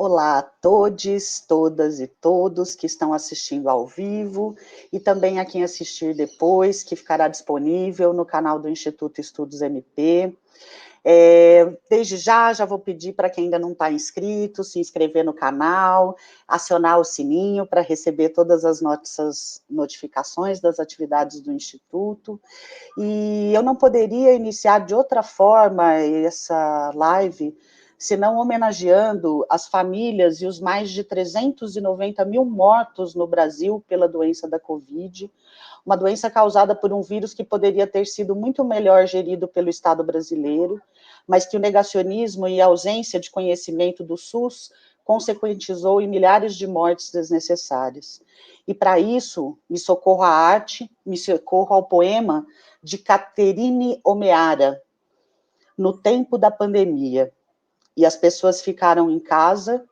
Olá a todes, todas e todos que estão assistindo ao vivo e também a quem assistir depois, que ficará disponível no canal do Instituto Estudos MP. Desde já vou pedir para quem ainda não está inscrito, se inscrever no canal, acionar o sininho para receber todas as nossas notificações das atividades do Instituto. E eu não poderia iniciar de outra forma essa live, senão homenageando as famílias e os mais de 390 mil mortos no Brasil pela doença da Covid, uma doença causada por um vírus que poderia ter sido muito melhor gerido pelo Estado brasileiro, mas que o negacionismo e a ausência de conhecimento do SUS consequentizou em milhares de mortes desnecessárias. E para isso, me socorro à arte, me socorro ao poema de Caterine O'Meara, No Tempo da Pandemia. E as pessoas ficaram em casa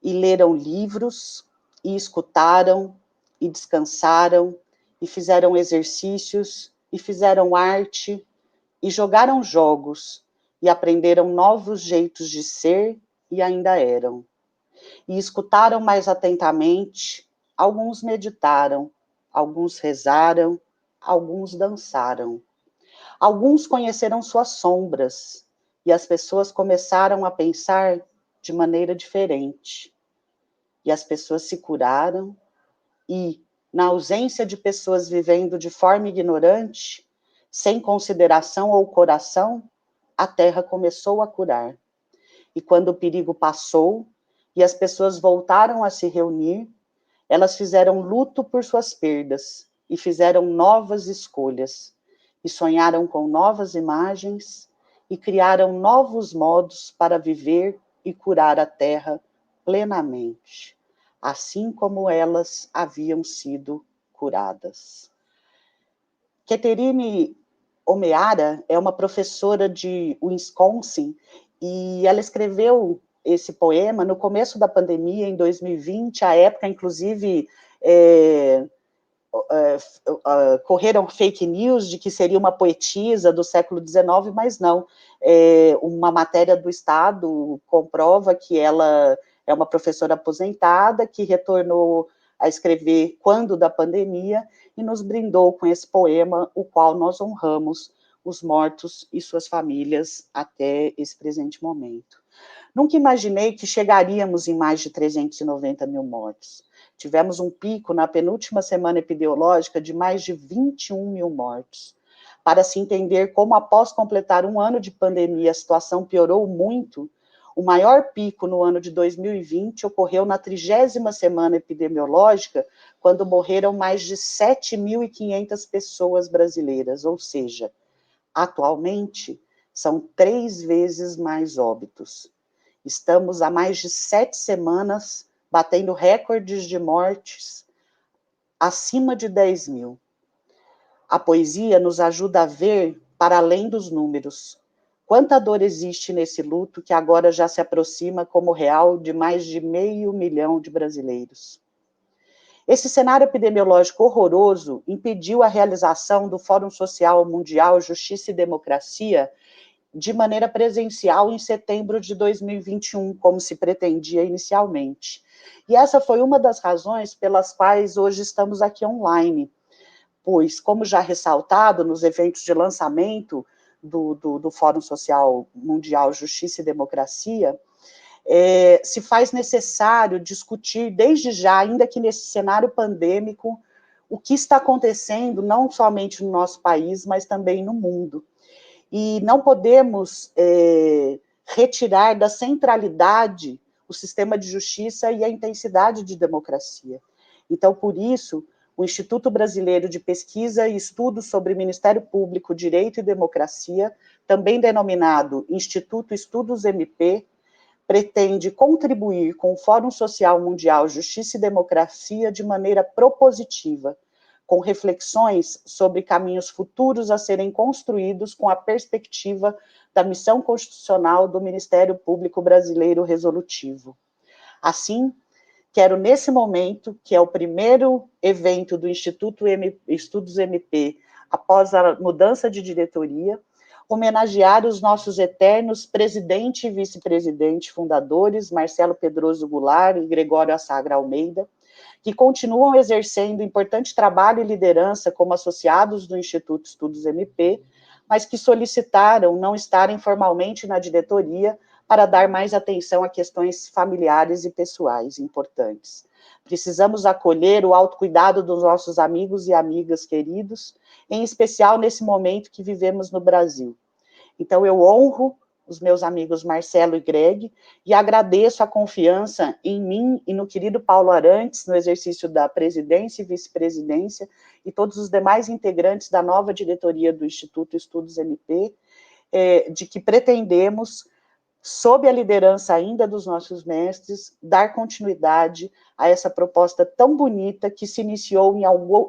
e leram livros, e escutaram, e descansaram, e fizeram exercícios, e fizeram arte, e jogaram jogos, e aprenderam novos jeitos de ser, e ainda eram. E escutaram mais atentamente, alguns meditaram, alguns rezaram, alguns dançaram. Alguns conheceram suas sombras, e as pessoas começaram a pensar de maneira diferente. E as pessoas se curaram, e, na ausência de pessoas vivendo de forma ignorante, sem consideração ou coração, a Terra começou a curar. E quando o perigo passou, e as pessoas voltaram a se reunir, elas fizeram luto por suas perdas, e fizeram novas escolhas, e sonharam com novas imagens, e criaram novos modos para viver e curar a Terra plenamente, assim como elas haviam sido curadas. Caterine O'Meara é uma professora de Wisconsin, e ela escreveu esse poema no começo da pandemia, em 2020, a época, inclusive, correram fake news de que seria uma poetisa do século XIX, mas não. Uma matéria do Estado comprova que ela é uma professora aposentada, que retornou a escrever quando da pandemia, e nos brindou com esse poema, o qual nós honramos os mortos e suas famílias até esse presente momento. Nunca imaginei que chegaríamos em mais de 390 mil mortos. Tivemos um pico na penúltima semana epidemiológica de mais de 21 mil mortos. Para se entender como, após completar um ano de pandemia, a situação piorou muito, o maior pico no ano de 2020 ocorreu na 30ª semana epidemiológica, quando morreram mais de 7.500 pessoas brasileiras, ou seja, atualmente são 3 vezes mais óbitos. Estamos há mais de 7 semanas batendo recordes de mortes acima de 10 mil. A poesia nos ajuda a ver para além dos números. Quanta dor existe nesse luto que agora já se aproxima como real de mais de 500 mil de brasileiros. Esse cenário epidemiológico horroroso impediu a realização do Fórum Social Mundial Justiça e Democracia de maneira presencial em setembro de 2021, como se pretendia inicialmente. E essa foi uma das razões pelas quais hoje estamos aqui online, pois, como já ressaltado nos eventos de lançamento do Fórum Social Mundial Justiça e Democracia, se faz necessário discutir desde já, ainda que nesse cenário pandêmico, o que está acontecendo não somente no nosso país, mas também no mundo. E não podemos retirar da centralidade o sistema de justiça e a intensidade de democracia. Então, por isso, o Instituto Brasileiro de Pesquisa e Estudos sobre Ministério Público, Direito e Democracia, também denominado Instituto Estudos MP, pretende contribuir com o Fórum Social Mundial Justiça e Democracia de maneira propositiva, com reflexões sobre caminhos futuros a serem construídos com a perspectiva da missão constitucional do Ministério Público Brasileiro Resolutivo. Assim, quero nesse momento, que é o primeiro evento do Instituto Estudos MP, após a mudança de diretoria, homenagear os nossos eternos presidente e vice-presidente fundadores, Marcelo Pedroso Goulart e Gregório Assagra Almeida, que continuam exercendo importante trabalho e liderança como associados do Instituto Estudos MP, mas que solicitaram não estarem formalmente na diretoria para dar mais atenção a questões familiares e pessoais importantes. Precisamos acolher o autocuidado dos nossos amigos e amigas queridos, em especial nesse momento que vivemos no Brasil. Então, eu honro os meus amigos Marcelo e Greg, e agradeço a confiança em mim e no querido Paulo Arantes, no exercício da presidência e vice-presidência, e todos os demais integrantes da nova diretoria do Instituto Estudos MP, de que pretendemos, sob a liderança ainda dos nossos mestres, dar continuidade a essa proposta tão bonita que se iniciou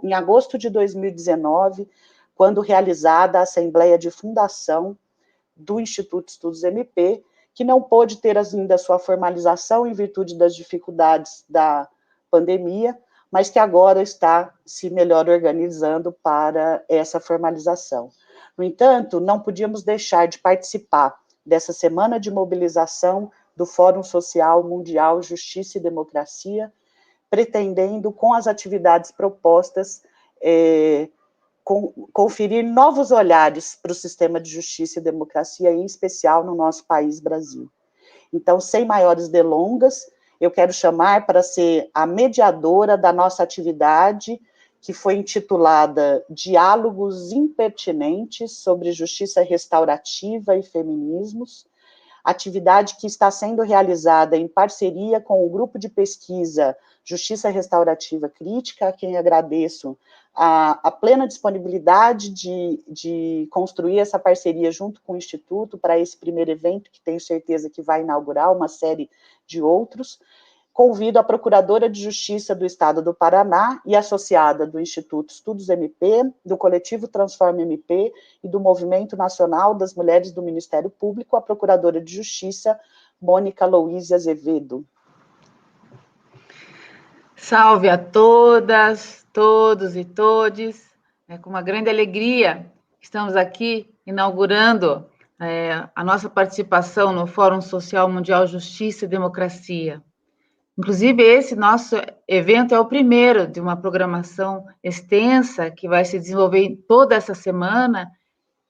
em agosto de 2019, quando realizada a Assembleia de Fundação do Instituto Estudos MP, que não pôde ter ainda sua formalização em virtude das dificuldades da pandemia, mas que agora está se melhor organizando para essa formalização. No entanto, não podíamos deixar de participar dessa semana de mobilização do Fórum Social Mundial Justiça e Democracia, pretendendo, com as atividades propostas, conferir novos olhares para o sistema de justiça e democracia, em especial no nosso país, Brasil. Então, sem maiores delongas, eu quero chamar para ser a mediadora da nossa atividade, que foi intitulada Diálogos Impertinentes sobre Justiça Restaurativa e Feminismos, atividade que está sendo realizada em parceria com o grupo de pesquisa Justiça Restaurativa Crítica, a quem agradeço a plena disponibilidade de construir essa parceria junto com o Instituto para esse primeiro evento, que tenho certeza que vai inaugurar uma série de outros. Convido a Procuradora de Justiça do Estado do Paraná e associada do Instituto Estudos MP, do Coletivo Transforma MP e do Movimento Nacional das Mulheres do Ministério Público, a Procuradora de Justiça, Mônica Louise Azevedo. Salve a todas, todos e todes. É com uma grande alegria que estamos aqui inaugurando a nossa participação no Fórum Social Mundial Justiça e Democracia. Inclusive, esse nosso evento é o primeiro de uma programação extensa que vai se desenvolver toda essa semana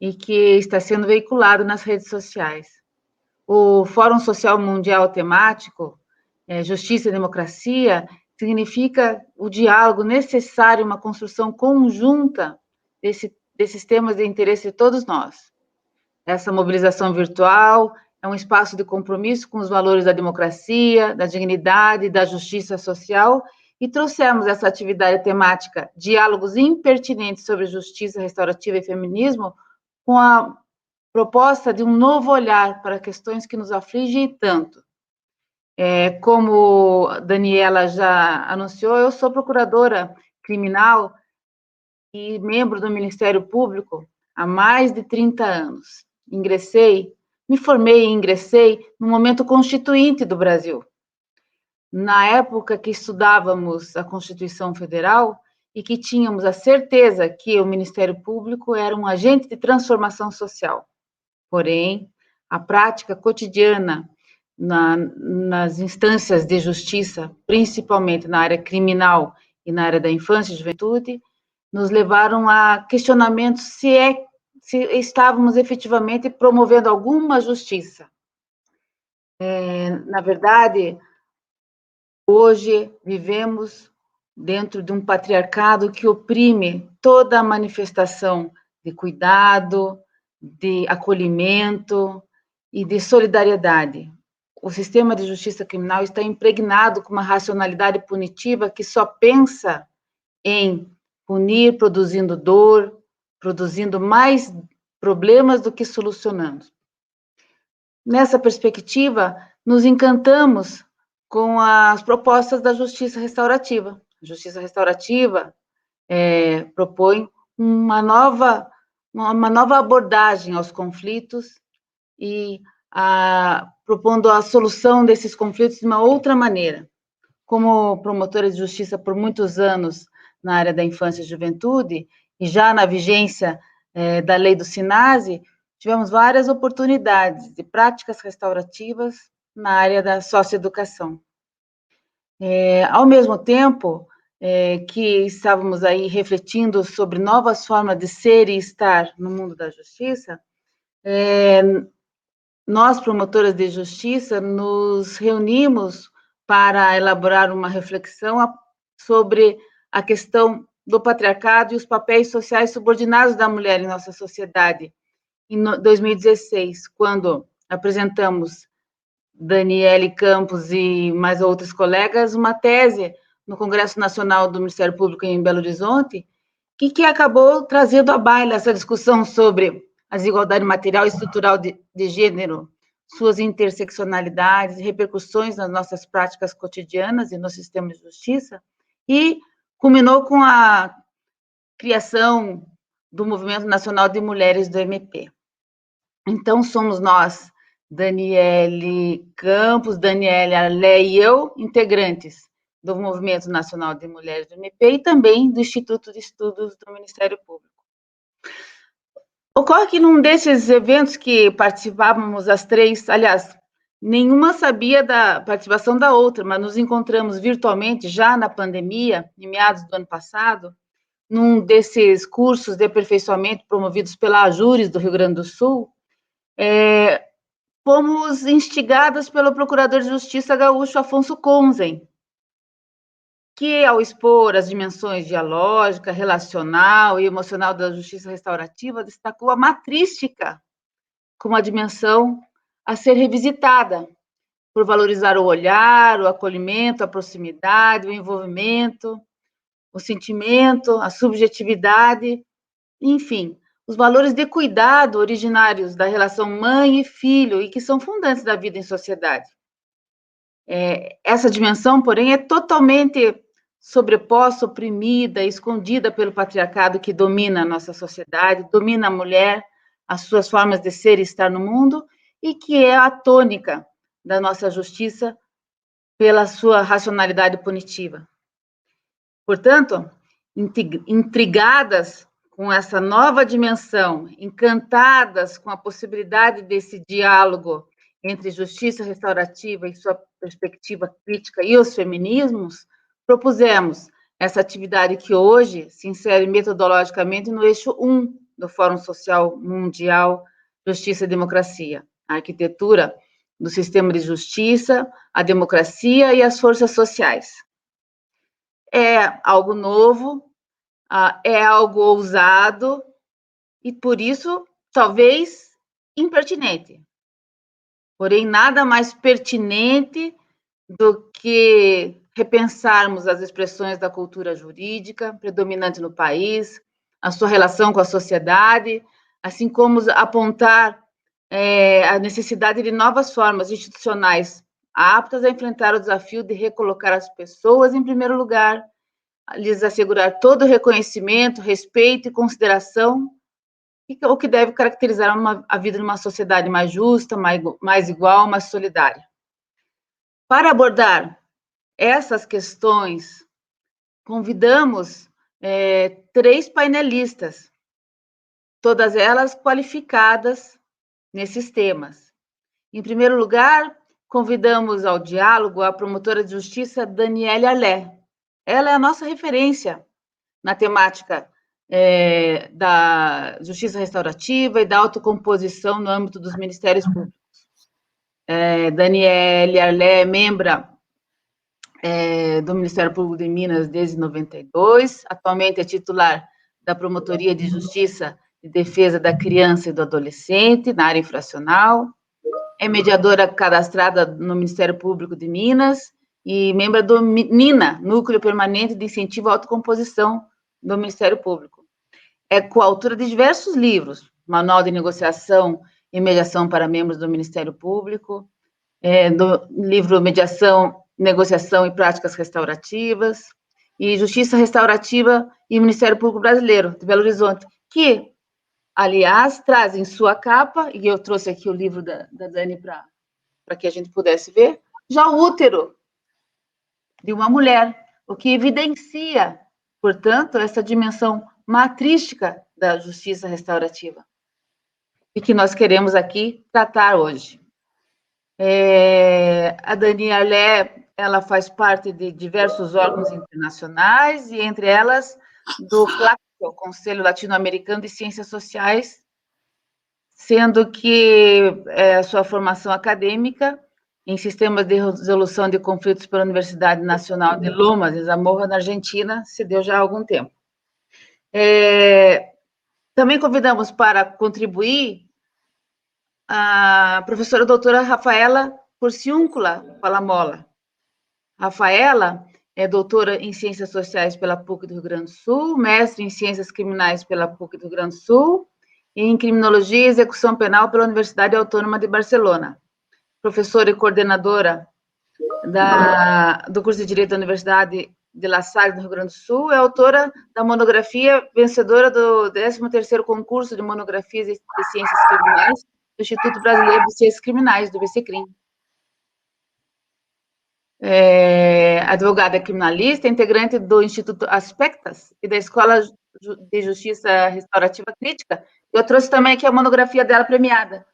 e que está sendo veiculado nas redes sociais. O Fórum Social Mundial Temático, Justiça e Democracia, significa o diálogo necessário, uma construção conjunta desses temas de interesse de todos nós. Essa mobilização virtual é um espaço de compromisso com os valores da democracia, da dignidade, da justiça social, e trouxemos essa atividade temática, Diálogos Impertinentes sobre Justiça Restaurativa e Feminismo, com a proposta de um novo olhar para questões que nos afligem tanto. Como a Daniela já anunciou, eu sou procuradora criminal e membro do Ministério Público há mais de 30 anos. Me formei e ingressei no momento constituinte do Brasil, na época que estudávamos a Constituição Federal e que tínhamos a certeza que o Ministério Público era um agente de transformação social. Porém, a prática cotidiana nas instâncias de justiça, principalmente na área criminal e na área da infância e juventude, nos levaram a questionamentos se estávamos efetivamente promovendo alguma justiça. Na verdade, hoje vivemos dentro de um patriarcado que oprime toda a manifestação de cuidado, de acolhimento e de solidariedade. O sistema de justiça criminal está impregnado com uma racionalidade punitiva que só pensa em punir, produzindo dor, produzindo mais problemas do que solucionando. Nessa perspectiva, nos encantamos com as propostas da justiça restaurativa. A justiça restaurativa propõe uma nova abordagem aos conflitos e propondo a solução desses conflitos de uma outra maneira. Como promotora de justiça por muitos anos na área da infância e juventude, e já na vigência da lei do SINASE, tivemos várias oportunidades de práticas restaurativas na área da socioeducação. Ao mesmo tempo que estávamos aí refletindo sobre novas formas de ser e estar no mundo da justiça, nós, promotoras de justiça, nos reunimos para elaborar uma reflexão sobre a questão do patriarcado e os papéis sociais subordinados da mulher em nossa sociedade. Em 2016, quando apresentamos, Daniele Campos e mais outros colegas, uma tese no Congresso Nacional do Ministério Público em Belo Horizonte, que acabou trazendo à baila essa discussão sobre a desigualdade material e estrutural de gênero, suas interseccionalidades e repercussões nas nossas práticas cotidianas e no sistema de justiça, e culminou com a criação do Movimento Nacional de Mulheres do MP. Então, somos nós, Daniele Campos, Daniele Arlé e eu, integrantes do Movimento Nacional de Mulheres do MP e também do Instituto de Estudos do Ministério Público. Ocorre que num desses eventos que participávamos as três, aliás, nenhuma sabia da participação da outra, mas nos encontramos virtualmente já na pandemia, em meados do ano passado, num desses cursos de aperfeiçoamento promovidos pela Ajures do Rio Grande do Sul, fomos instigadas pelo Procurador de Justiça gaúcho Afonso Conzen, que, ao expor as dimensões dialógica, relacional e emocional da justiça restaurativa, destacou a matrística como a dimensão a ser revisitada, por valorizar o olhar, o acolhimento, a proximidade, o envolvimento, o sentimento, a subjetividade, enfim, os valores de cuidado originários da relação mãe e filho e que são fundantes da vida em sociedade. Essa dimensão, porém, é totalmente sobreposta, oprimida, escondida pelo patriarcado que domina a nossa sociedade, domina a mulher, as suas formas de ser e estar no mundo, e que é a tônica da nossa justiça pela sua racionalidade punitiva. Portanto, intrigadas com essa nova dimensão, encantadas com a possibilidade desse diálogo entre justiça restaurativa e sua perspectiva crítica e os feminismos, propusemos essa atividade que hoje se insere metodologicamente no eixo 1 do Fórum Social Mundial Justiça e Democracia, a arquitetura do sistema de justiça, a democracia e as forças sociais. É algo novo, é algo ousado e, por isso, talvez impertinente. Porém, nada mais pertinente do que repensarmos as expressões da cultura jurídica predominante no país, a sua relação com a sociedade, assim como apontar a necessidade de novas formas institucionais aptas a enfrentar o desafio de recolocar as pessoas em primeiro lugar, lhes assegurar todo o reconhecimento, respeito e consideração, o que deve caracterizar a vida numa sociedade mais justa, mais igual, mais solidária. Para abordar essas questões, convidamos 3 painelistas, todas elas qualificadas nesses temas. Em primeiro lugar, convidamos ao diálogo a promotora de justiça Daniele Arlé. Ela é a nossa referência na temática da justiça restaurativa e da autocomposição no âmbito dos ministérios públicos. Daniele Arlé é membra do Ministério Público de Minas desde 92, atualmente é titular da Promotoria de Justiça e Defesa da Criança e do Adolescente, na área infracional, é mediadora cadastrada no Ministério Público de Minas e membro do NINA, Núcleo Permanente de Incentivo à Autocomposição do Ministério Público. É coautora de diversos livros, Manual de Negociação e Mediação para Membros do Ministério Público, do livro Mediação, Negociação e Práticas Restaurativas, e Justiça Restaurativa e Ministério Público Brasileiro, de Belo Horizonte, que, aliás, traz em sua capa, e eu trouxe aqui o livro da Dani para que a gente pudesse ver, já o útero de uma mulher, o que evidencia, portanto, essa dimensão matrística da justiça restaurativa. e que nós queremos aqui tratar hoje. A Daniela ela faz parte de diversos órgãos internacionais, e entre elas do CLAC, o Conselho Latino-Americano de Ciências Sociais, sendo que sua formação acadêmica em sistemas de resolução de conflitos pela Universidade Nacional de Lomas de Zamora, na Argentina, se deu já há algum tempo. Também convidamos para contribuir a professora doutora Rafaela Porciúncula Palamola. Rafaela é doutora em Ciências Sociais pela PUC do Rio Grande do Sul, mestre em Ciências Criminais pela PUC do Rio Grande do Sul e em Criminologia e Execução Penal pela Universidade Autônoma de Barcelona. Professora e coordenadora do curso de Direito da Universidade de La Salle, no Rio Grande do Sul, é autora da monografia vencedora do 13º concurso de monografias de Ciências Criminais do Instituto Brasileiro de Ciências Criminais, do BCCRIM. Advogada criminalista, integrante do Instituto Aspectas e da Escola de Justiça Restaurativa Crítica. Eu trouxe também aqui a monografia dela premiada.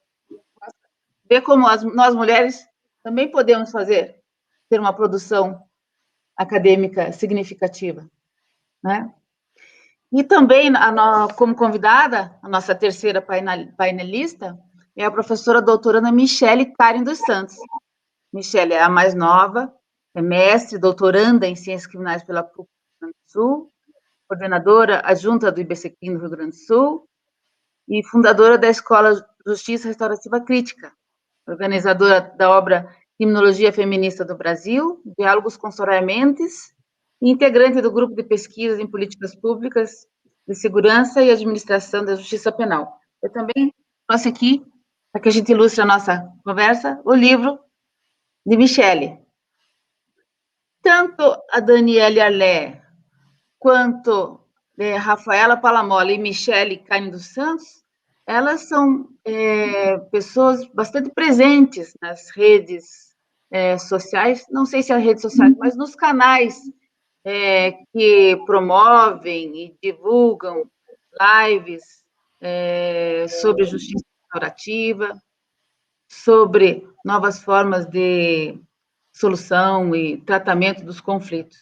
Ver como nós mulheres também podemos ter uma produção acadêmica significativa, né? E também, como convidada, a nossa terceira painelista é a professora doutora Ana Michele Karen dos Santos. Michele é a mais nova, é mestre, doutoranda em Ciências Criminais pela PUC do Rio Grande do Sul, coordenadora adjunta do IBCCRIM no Rio Grande do Sul e fundadora da Escola de Justiça Restaurativa Crítica, organizadora da obra Criminologia Feminista do Brasil, Diálogos com Soraya Mendes, e integrante do grupo de pesquisas em políticas públicas de segurança e administração da justiça penal. Eu também trouxe aqui, para que a gente ilustre a nossa conversa, o livro de Michele. Tanto a Daniela Arlé quanto Rafaela Palamola e Michele Karen dos Santos, elas são pessoas bastante presentes nas redes sociais, não sei se as redes sociais, mas nos canais que promovem e divulgam lives sobre justiça restaurativa, sobre novas formas de solução e tratamento dos conflitos.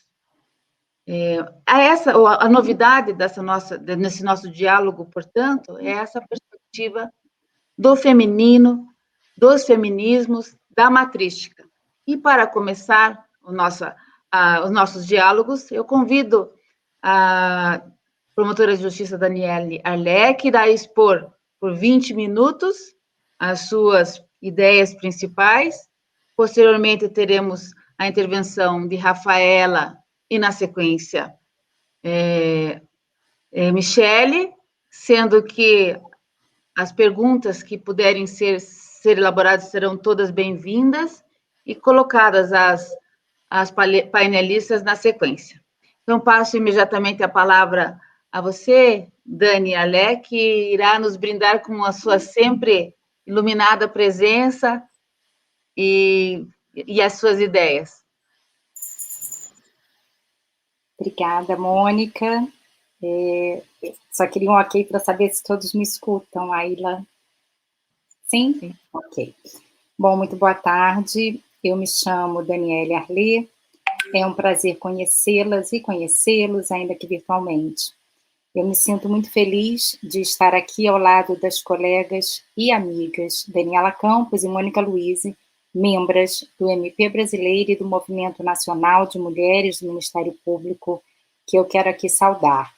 A novidade nesse nosso diálogo, portanto, é essa perspectiva do feminino, dos feminismos, da matrística. E para começar os nossos diálogos, eu convido a promotora de justiça Daniela Arlé, que irá expor por 20 minutos as suas ideias principais. Posteriormente, teremos a intervenção de Rafaela e, na sequência, Michele, sendo que as perguntas que puderem ser elaboradas serão todas bem-vindas e colocadas as painelistas na sequência. Então, passo imediatamente a palavra a você, Dani Arlé, que irá nos brindar com a sua sempre iluminada presença e as suas ideias. Obrigada, Mônica. Só queria um ok para saber se todos me escutam, Ayla. Sim? Sim. Ok. Bom, muito boa tarde. Eu me chamo Daniela Arlé. É um prazer conhecê-las e conhecê-los, ainda que virtualmente. Eu me sinto muito feliz de estar aqui ao lado das colegas e amigas Daniela Campos e Mônica Luise, membras do MP Brasileiro e do Movimento Nacional de Mulheres do Ministério Público, que eu quero aqui saudar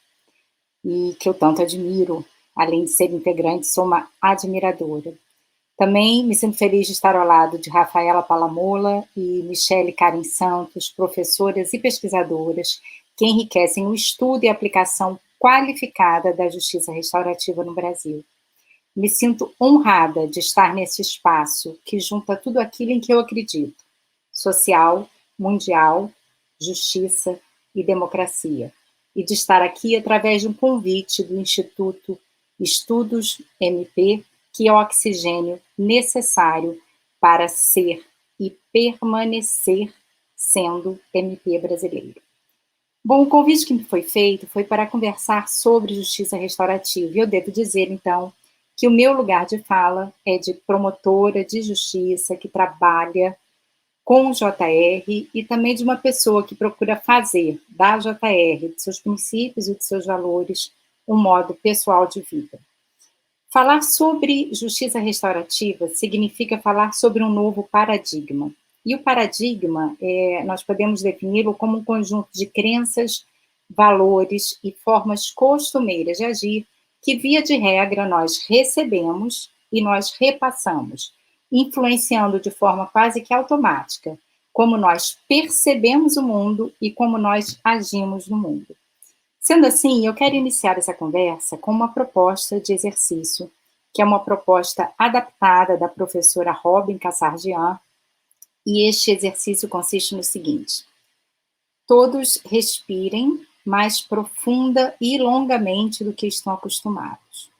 e que eu tanto admiro. Além de ser integrante, sou uma admiradora. Também me sinto feliz de estar ao lado de Rafaela Palamola e Michele Karen Santos, professoras e pesquisadoras que enriquecem o estudo e aplicação qualificada da justiça restaurativa no Brasil. Me sinto honrada de estar nesse espaço que junta tudo aquilo em que eu acredito: social, mundial, justiça e democracia. E de estar aqui através de um convite do Instituto Estudos MP, que é o oxigênio necessário para ser e permanecer sendo MP brasileiro. Bom, o convite que me foi feito foi para conversar sobre justiça restaurativa, e eu devo dizer, então, que o meu lugar de fala é de promotora de justiça que trabalha com o JR e também de uma pessoa que procura fazer da JR, de seus princípios e de seus valores, um modo pessoal de vida. Falar sobre justiça restaurativa significa falar sobre um novo paradigma. E o paradigma, nós podemos defini-lo como um conjunto de crenças, valores e formas costumeiras de agir que, via de regra, nós recebemos e nós repassamos, influenciando de forma quase que automática como nós percebemos o mundo e como nós agimos no mundo. Sendo assim, eu quero iniciar essa conversa com uma proposta de exercício, que é uma proposta adaptada da professora Robin Kassarjian, e este exercício consiste no seguinte: todos respirem mais profunda e longamente do que estão acostumados.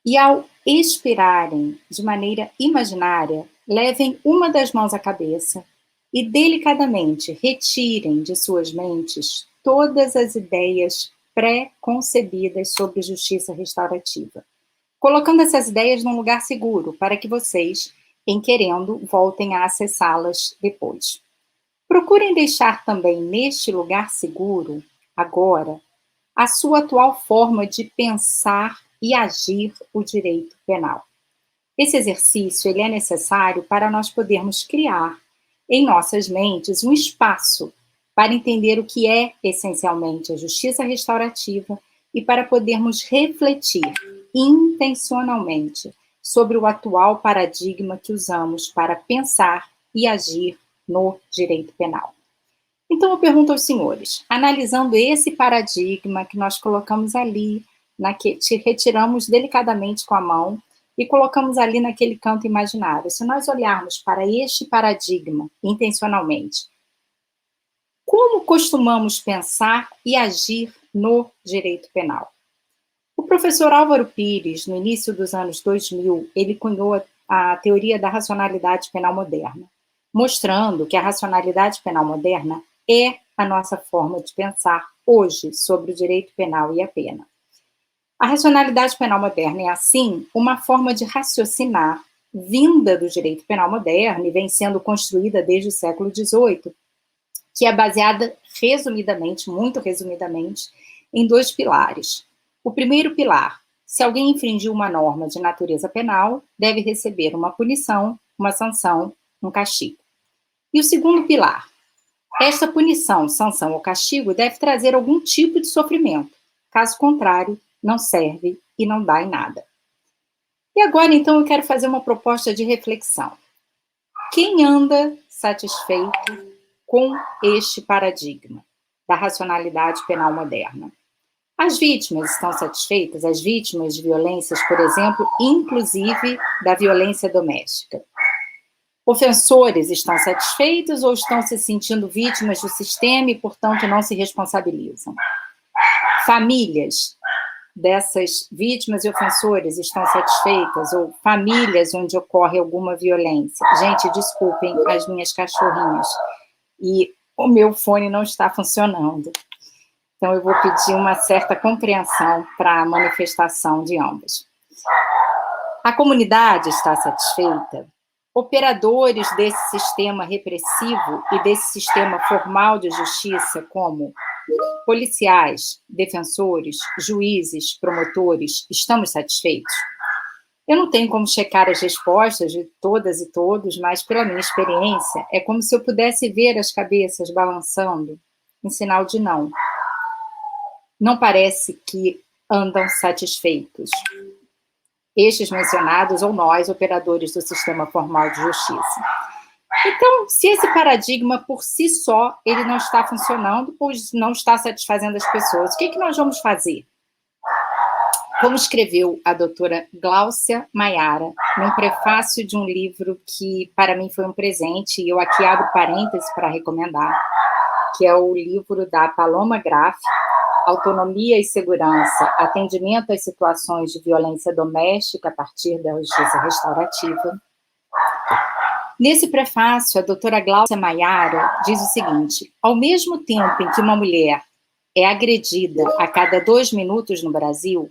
E ao expirarem de maneira imaginária, levem uma das mãos à cabeça e delicadamente retirem de suas mentes todas as ideias pré-concebidas sobre justiça restaurativa, colocando essas ideias num lugar seguro para que vocês, em querendo, voltem a acessá-las depois. Procurem deixar também neste lugar seguro, agora, a sua atual forma de pensar e agir o direito penal. Esse exercício ele é necessário para nós podermos criar em nossas mentes um espaço para entender o que é essencialmente a justiça restaurativa e para podermos refletir intencionalmente sobre o atual paradigma que usamos para pensar e agir no direito penal. Então, eu pergunto aos senhores, analisando esse paradigma que nós colocamos ali, te retiramos delicadamente com a mão e colocamos ali naquele canto imaginário, se nós olharmos para este paradigma intencionalmente, como costumamos pensar e agir no direito penal? O professor Álvaro Pires, no início dos anos 2000, ele cunhou a teoria da racionalidade penal moderna, mostrando que a racionalidade penal moderna é a nossa forma de pensar hoje sobre o direito penal e a pena. A racionalidade penal moderna é, assim, uma forma de raciocinar vinda do direito penal moderno e vem sendo construída desde o século XVIII, que é baseada, resumidamente, muito resumidamente, em dois pilares. O primeiro pilar: se alguém infringiu uma norma de natureza penal, deve receber uma punição, uma sanção, um castigo. E o segundo pilar: esta punição, sanção ou castigo deve trazer algum tipo de sofrimento. Caso contrário, não serve e não dá em nada. E agora, então, eu quero fazer uma proposta de reflexão. Quem anda satisfeito com este paradigma da racionalidade penal moderna? As vítimas estão satisfeitas? As vítimas de violências, por exemplo, inclusive da violência doméstica. Ofensores estão satisfeitos ou estão se sentindo vítimas do sistema e, portanto, não se responsabilizam? Famílias dessas vítimas e ofensores estão satisfeitas? Ou famílias onde ocorre alguma violência? Gente, desculpem as minhas cachorrinhas. E o meu fone não está funcionando. Então, eu vou pedir uma certa compreensão para a manifestação de ambos. A comunidade está satisfeita? Operadores desse sistema repressivo e desse sistema formal de justiça, como policiais, defensores, juízes, promotores, estamos satisfeitos? Eu não tenho como checar as respostas de todas e todos, mas pela minha experiência, é como se eu pudesse ver as cabeças balançando em sinal de não. Não parece que andam satisfeitos. Estes mencionados ou nós, operadores do sistema formal de justiça. Então, se esse paradigma por si só, ele não está funcionando, pois não está satisfazendo as pessoas, o que nós vamos fazer? Como escreveu a doutora Gláucia Maiara, num prefácio de um livro que para mim foi um presente, e eu aqui abro parênteses para recomendar, que é o livro da Paloma Graf, Autonomia e Segurança, Atendimento às Situações de Violência Doméstica a partir da Justiça Restaurativa. Nesse prefácio, a doutora Gláucia Maiara diz o seguinte: ao mesmo tempo em que uma mulher é agredida a cada 2 minutos no Brasil,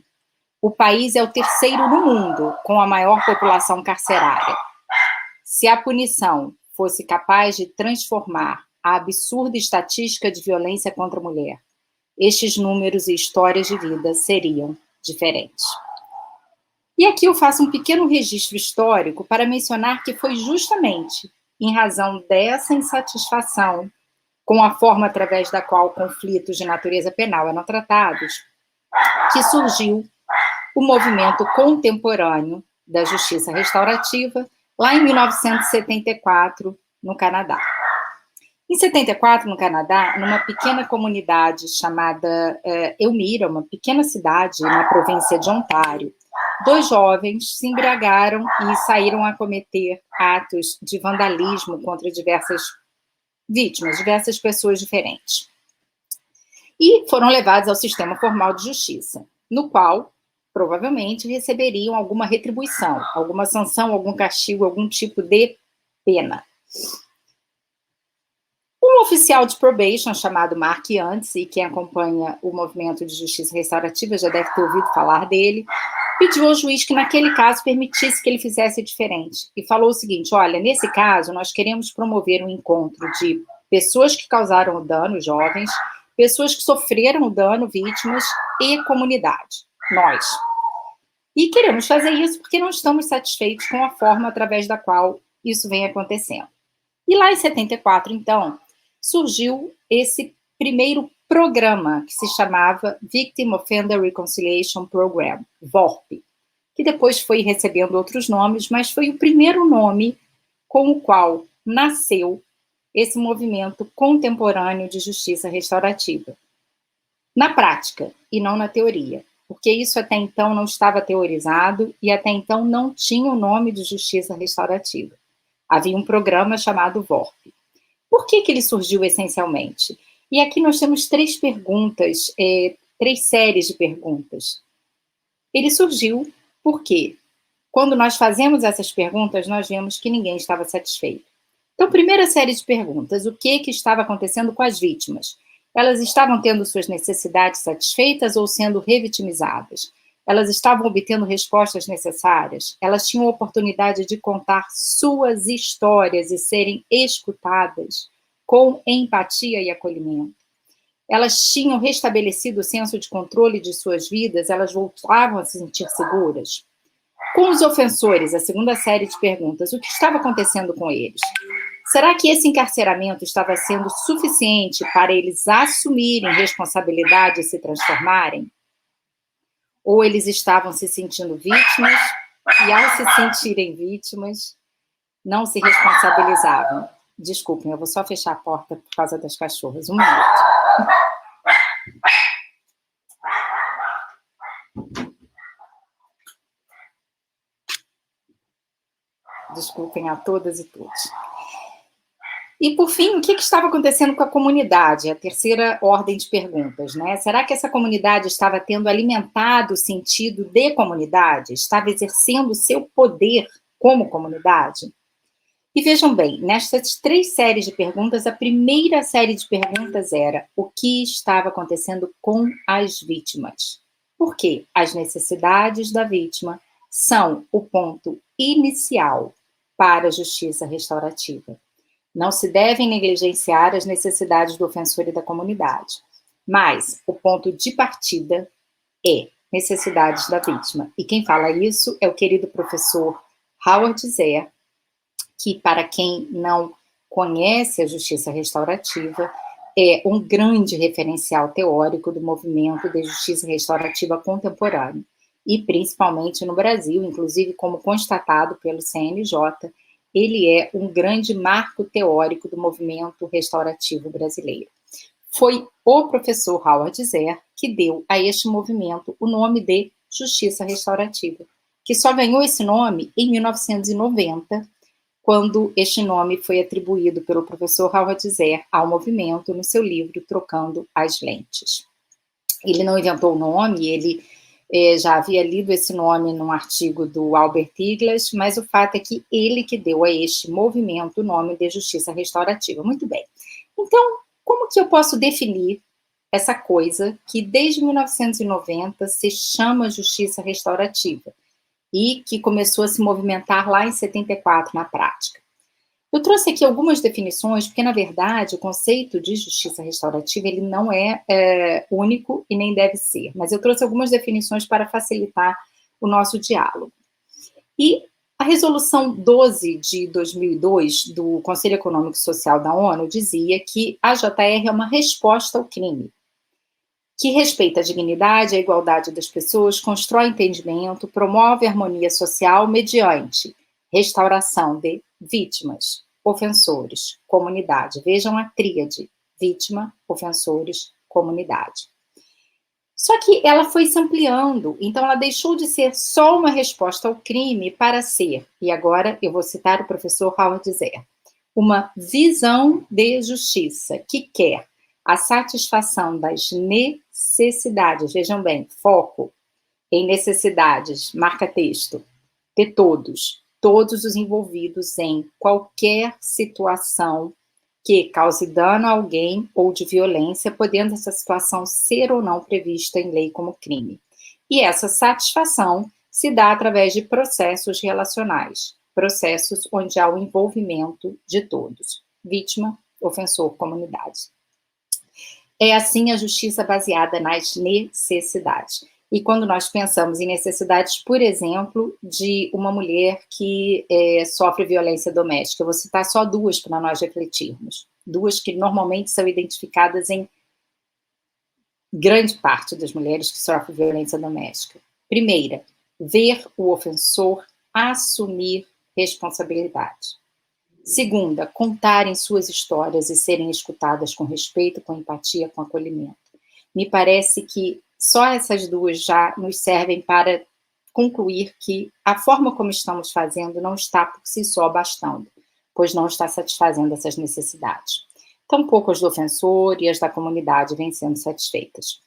o país é o terceiro no mundo com a maior população carcerária. Se a punição fosse capaz de transformar a absurda estatística de violência contra a mulher, estes números e histórias de vida seriam diferentes. E aqui eu faço um pequeno registro histórico para mencionar que foi justamente em razão dessa insatisfação com a forma através da qual conflitos de natureza penal eram tratados, que surgiu o movimento contemporâneo da justiça restaurativa, lá em 1974, no Canadá. Em 74, no Canadá, numa pequena comunidade chamada Elmira, uma pequena cidade na província de Ontário, 2 jovens se embriagaram e saíram a cometer atos de vandalismo contra diversas vítimas, diversas pessoas diferentes. E foram levados ao sistema formal de justiça, no qual, provavelmente, receberiam alguma retribuição, alguma sanção, algum castigo, algum tipo de pena. Um oficial de probation chamado Mark Yance, e quem acompanha o movimento de justiça restaurativa já deve ter ouvido falar dele, pediu ao juiz que, naquele caso, permitisse que ele fizesse diferente. E falou o seguinte: olha, nesse caso, nós queremos promover um encontro de pessoas que causaram o dano, jovens, pessoas que sofreram o dano, vítimas, e comunidade, nós. E queremos fazer isso porque não estamos satisfeitos com a forma através da qual isso vem acontecendo. E lá em 74, então, surgiu esse primeiro programa que se chamava Victim Offender Reconciliation Program, VORP, que depois foi recebendo outros nomes, mas foi o primeiro nome com o qual nasceu esse movimento contemporâneo de justiça restaurativa. Na prática, e não na teoria, porque isso até então não estava teorizado e até então não tinha o nome de justiça restaurativa. Havia um programa chamado VORP. Por que ele surgiu essencialmente? E aqui nós temos 3 perguntas, 3 séries de perguntas. Ele surgiu porque, quando nós fazemos essas perguntas, nós vemos que ninguém estava satisfeito. Então, primeira série de perguntas: o que estava acontecendo com as vítimas? Elas estavam tendo suas necessidades satisfeitas ou sendo revitimizadas? Elas estavam obtendo respostas necessárias? Elas tinham oportunidade de contar suas histórias e serem escutadas com empatia e acolhimento? Elas tinham restabelecido o senso de controle de suas vidas? Elas voltavam a se sentir seguras? Com os ofensores, a segunda série de perguntas: o que estava acontecendo com eles? Será que esse encarceramento estava sendo suficiente para eles assumirem responsabilidade e se transformarem? Ou eles estavam se sentindo vítimas e, ao se sentirem vítimas, não se responsabilizavam? Desculpem, eu vou só fechar a porta por causa das cachorras. 1 minuto. Desculpem a todas e todos. E, por fim, o que estava acontecendo com a comunidade? A terceira ordem de perguntas, né? Será que essa comunidade estava tendo alimentado o sentido de comunidade? Estava exercendo o seu poder como comunidade? E vejam bem, nestas 3 séries de perguntas, a primeira série de perguntas era: o que estava acontecendo com as vítimas? Porque as necessidades da vítima são o ponto inicial para a justiça restaurativa. Não se devem negligenciar as necessidades do ofensor e da comunidade, mas o ponto de partida é necessidades da vítima. E quem fala isso é o querido professor Howard Zehr, que, para quem não conhece a justiça restaurativa, é um grande referencial teórico do movimento de justiça restaurativa contemporâneo, e principalmente no Brasil, inclusive como constatado pelo CNJ, ele é um grande marco teórico do movimento restaurativo brasileiro. Foi o professor Howard Zehr que deu a este movimento o nome de justiça restaurativa, que só ganhou esse nome em 1990, quando este nome foi atribuído pelo professor Howard Zehr ao movimento no seu livro Trocando as Lentes. Ele não inventou o nome, ele já havia lido esse nome num artigo do Albert Iglas, mas o fato é que ele que deu a este movimento o nome de justiça restaurativa. Muito bem. Então, como que eu posso definir essa coisa que desde 1990 se chama justiça restaurativa e que começou a se movimentar lá em 74 na prática. Eu trouxe aqui algumas definições, porque, na verdade, o conceito de justiça restaurativa ele não é único e nem deve ser, mas eu trouxe algumas definições para facilitar o nosso diálogo. E a Resolução 12 de 2002 do Conselho Econômico e Social da ONU dizia que a JR é uma resposta ao crime, que respeita a dignidade e a igualdade das pessoas, constrói entendimento, promove a harmonia social mediante restauração de vítimas, ofensores, comunidade. Vejam a tríade: vítima, ofensores, comunidade. Só que ela foi se ampliando, então ela deixou de ser só uma resposta ao crime para ser, e agora eu vou citar o professor Howard Zehr, uma visão de justiça que quer a satisfação das necessidades, vejam bem, foco em necessidades, marca texto, de todos os envolvidos em qualquer situação que cause dano a alguém ou de violência, podendo essa situação ser ou não prevista em lei como crime. E essa satisfação se dá através de processos relacionais, processos onde há o envolvimento de todos, vítima, ofensor, comunidade. É assim a justiça baseada nas necessidades. E quando nós pensamos em necessidades, por exemplo, de uma mulher que sofre violência doméstica, eu vou citar só duas para nós refletirmos. Duas que normalmente são identificadas em grande parte das mulheres que sofrem violência doméstica. Primeira, ver o ofensor assumir responsabilidade. Segunda, contarem suas histórias e serem escutadas com respeito, com empatia, com acolhimento. Me parece que só essas duas já nos servem para concluir que a forma como estamos fazendo não está por si só bastando, pois não está satisfazendo essas necessidades. Tampouco as do ofensor e as da comunidade vêm sendo satisfeitas.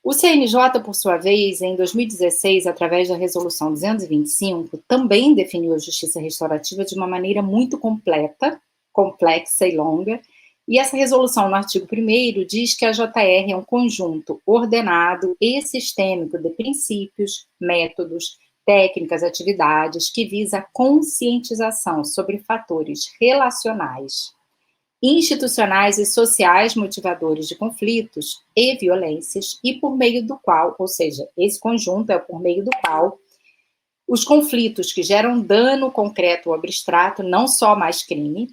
O CNJ, por sua vez, em 2016, através da Resolução 225, também definiu a justiça restaurativa de uma maneira muito complexa e longa, e essa resolução, no artigo 1º, diz que a JR é um conjunto ordenado e sistêmico de princípios, métodos, técnicas, atividades, que visa a conscientização sobre fatores relacionais, institucionais e sociais motivadores de conflitos e violências, e por meio do qual, ou seja, esse conjunto é por meio do qual os conflitos que geram dano concreto ou abstrato, não só mais crime,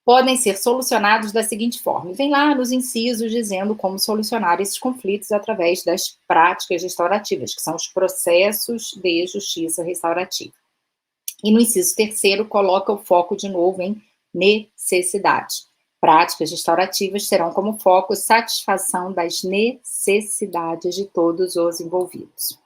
podem ser solucionados da seguinte forma. Vem lá nos incisos dizendo como solucionar esses conflitos através das práticas restaurativas, que são os processos de justiça restaurativa. E no inciso 3º coloca o foco de novo em necessidade. Práticas restaurativas terão como foco satisfação das necessidades de todos os envolvidos.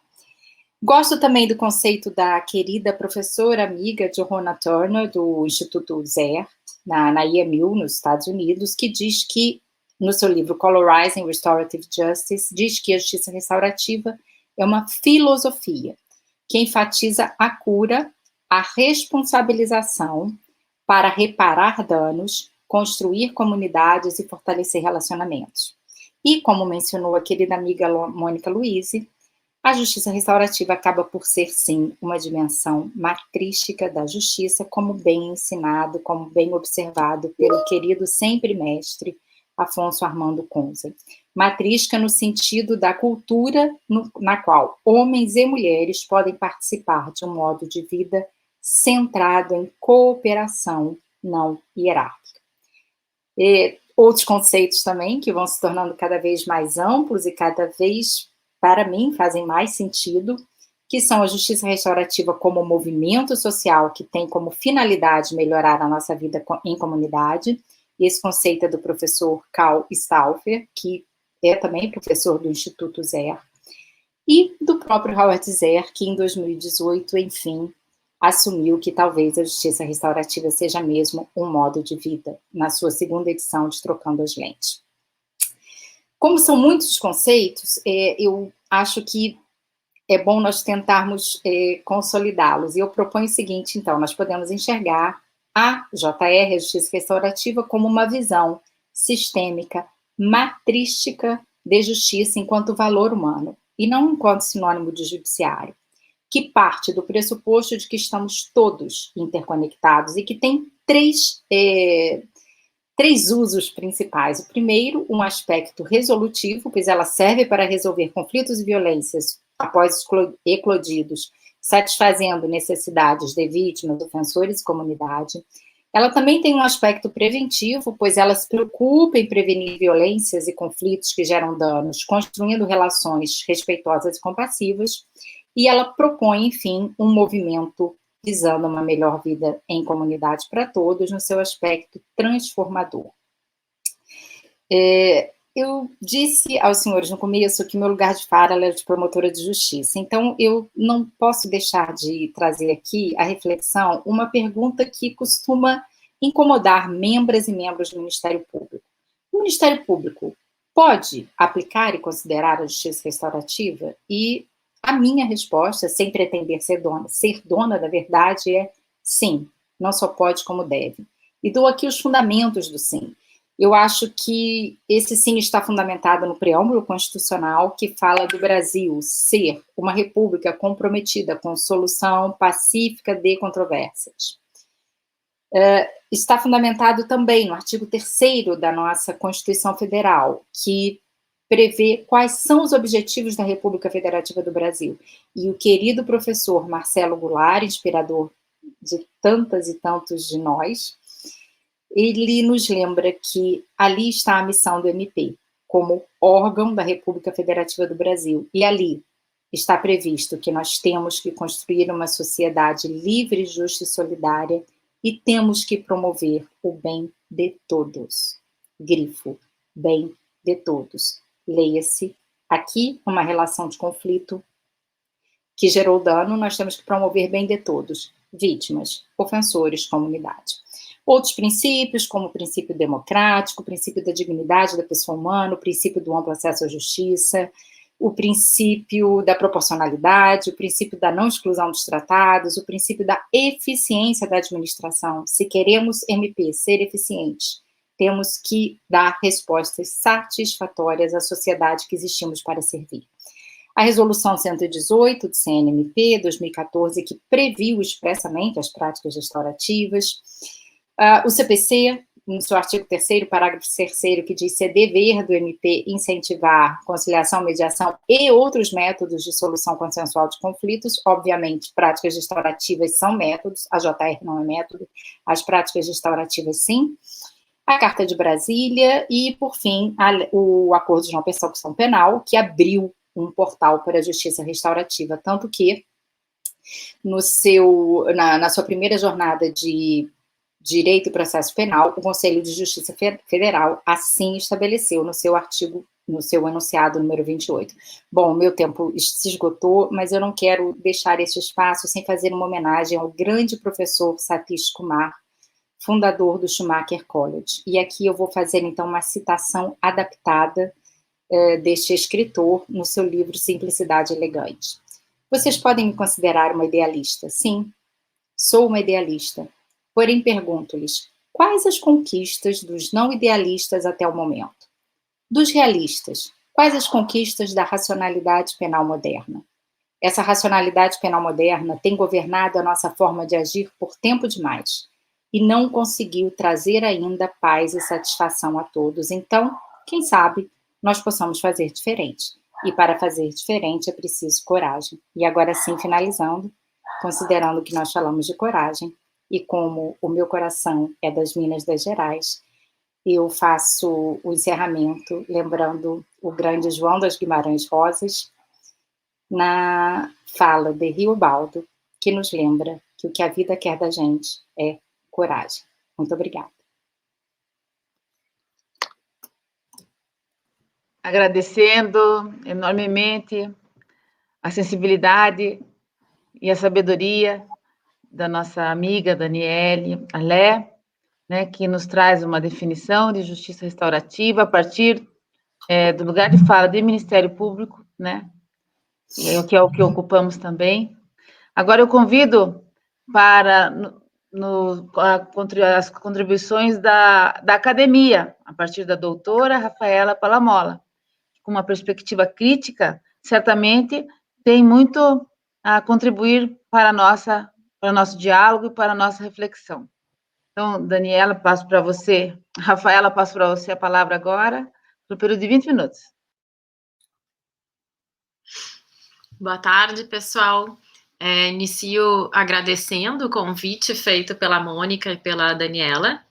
Gosto também do conceito da querida professora amiga Johanna Turner, do Instituto Zehr, na IMU, nos Estados Unidos, que diz que, no seu livro Colorizing Restorative Justice, diz que a justiça restaurativa é uma filosofia que enfatiza a cura, a responsabilização para reparar danos, construir comunidades e fortalecer relacionamentos. E, como mencionou a querida amiga Mônica Luise, a justiça restaurativa acaba por ser, sim, uma dimensão matrística da justiça, como bem ensinado, como bem observado pelo querido sempre mestre Afonso Armando Conza. Matrística no sentido da cultura na qual homens e mulheres podem participar de um modo de vida centrado em cooperação não hierárquica. E outros conceitos também que vão se tornando cada vez mais amplos e cada vez, para mim, fazem mais sentido, que são a justiça restaurativa como movimento social que tem como finalidade melhorar a nossa vida em comunidade. E esse conceito é do professor Karl Stauffer, que é também professor do Instituto Zehr, e do próprio Howard Zehr, que em 2018, enfim, assumiu que talvez a justiça restaurativa seja mesmo um modo de vida, na sua segunda edição de Trocando as Lentes. Como são muitos conceitos, eu acho que é bom nós tentarmos consolidá-los. E eu proponho o seguinte, então, nós podemos enxergar a JR, a Justiça Restaurativa, como uma visão sistêmica, matrística de justiça enquanto valor humano, e não enquanto sinônimo de judiciário, que parte do pressuposto de que estamos todos interconectados e que tem três usos principais. O primeiro, um aspecto resolutivo, pois ela serve para resolver conflitos e violências após eclodidos, satisfazendo necessidades de vítimas, ofensores e comunidade. Ela também tem um aspecto preventivo, pois ela se preocupa em prevenir violências e conflitos que geram danos, construindo relações respeitosas e compassivas. E ela propõe, enfim, um movimento visando uma melhor vida em comunidade para todos, no seu aspecto transformador. Eu disse aos senhores no começo que meu lugar de fala era de promotora de justiça, então eu não posso deixar de trazer aqui a reflexão, uma pergunta que costuma incomodar membros e membros do Ministério Público. O Ministério Público pode aplicar e considerar a justiça restaurativa? E a minha resposta, sem pretender ser dona da verdade, é sim, não só pode como deve. E dou aqui os fundamentos do sim. Eu acho que esse sim está fundamentado no preâmbulo constitucional, que fala do Brasil ser uma república comprometida com solução pacífica de controvérsias. Está fundamentado também no artigo 3º da nossa Constituição Federal, que prevê quais são os objetivos da República Federativa do Brasil. E o querido professor Marcelo Goulart, inspirador de tantas e tantos de nós, ele nos lembra que ali está a missão do MP, como órgão da República Federativa do Brasil. E ali está previsto que nós temos que construir uma sociedade livre, justa e solidária e temos que promover o bem de todos. Grifo, bem de todos. Leia-se, aqui uma relação de conflito que gerou dano, nós temos que promover bem de todos, vítimas, ofensores, comunidade. Outros princípios, como o princípio democrático, o princípio da dignidade da pessoa humana, o princípio do amplo acesso à justiça, o princípio da proporcionalidade, o princípio da não exclusão dos tratados, o princípio da eficiência da administração. Se queremos, MP, ser eficiente, temos que dar respostas satisfatórias à sociedade que existimos para servir. A Resolução 118 do CNMP, 2014, que previu expressamente as práticas restaurativas. O CPC, no seu artigo 3º, parágrafo 3º, que diz que é dever do MP incentivar conciliação, mediação e outros métodos de solução consensual de conflitos. Obviamente, práticas restaurativas são métodos, a JR não é método, as práticas restaurativas sim. A Carta de Brasília e, por fim, o Acordo de Não Persecução Penal, que abriu um portal para a justiça restaurativa, tanto que na sua primeira jornada de Direito e Processo Penal, o Conselho de Justiça Federal assim estabeleceu no seu enunciado número 28. Bom, meu tempo se esgotou, mas eu não quero deixar esse espaço sem fazer uma homenagem ao grande professor Satish Kumar, fundador do Schumacher College. E aqui eu vou fazer, então, uma citação adaptada deste escritor no seu livro Simplicidade Elegante. Vocês podem me considerar uma idealista? Sim, sou uma idealista. Porém, pergunto-lhes, quais as conquistas dos não idealistas até o momento? Dos realistas, quais as conquistas da racionalidade penal moderna? Essa racionalidade penal moderna tem governado a nossa forma de agir por tempo demais e não conseguiu trazer ainda paz e satisfação a todos. Então, quem sabe, nós possamos fazer diferente. E para fazer diferente é preciso coragem. E agora sim, finalizando, considerando que nós falamos de coragem, e como o meu coração é das Minas Gerais, eu faço o encerramento lembrando o grande João das Guimarães Rosas, na fala de Riobaldo, que nos lembra que o que a vida quer da gente é coragem. Muito obrigada. Agradecendo enormemente a sensibilidade e a sabedoria da nossa amiga Daniele Alé, né, que nos traz uma definição de justiça restaurativa a partir do lugar de fala do Ministério Público, né, que é o que ocupamos também. Agora eu convido para as contribuições da academia, a partir da doutora Rafaela Palamola. Com uma perspectiva crítica, certamente tem muito a contribuir para o nosso diálogo e para a nossa reflexão. Então, Daniela, passo para você, Rafaela, passo para você a palavra agora, no período de 20 minutos. Boa tarde, pessoal. Inicio agradecendo o convite feito pela Mônica e pela Daniela.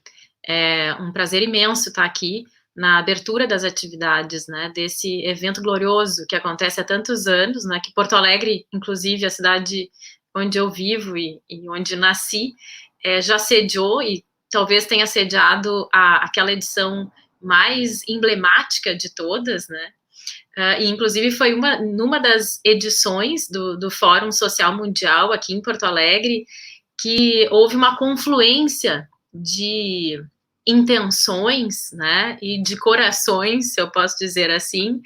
É um prazer imenso estar aqui na abertura das atividades, né, desse evento glorioso que acontece há tantos anos, né, que Porto Alegre, inclusive a cidade onde eu vivo e onde nasci, já sediou e talvez tenha sediado aquela edição mais emblemática de todas, né, e inclusive foi numa das edições do Fórum Social Mundial aqui em Porto Alegre que houve uma confluência de intenções, né, e de corações, se eu posso dizer assim,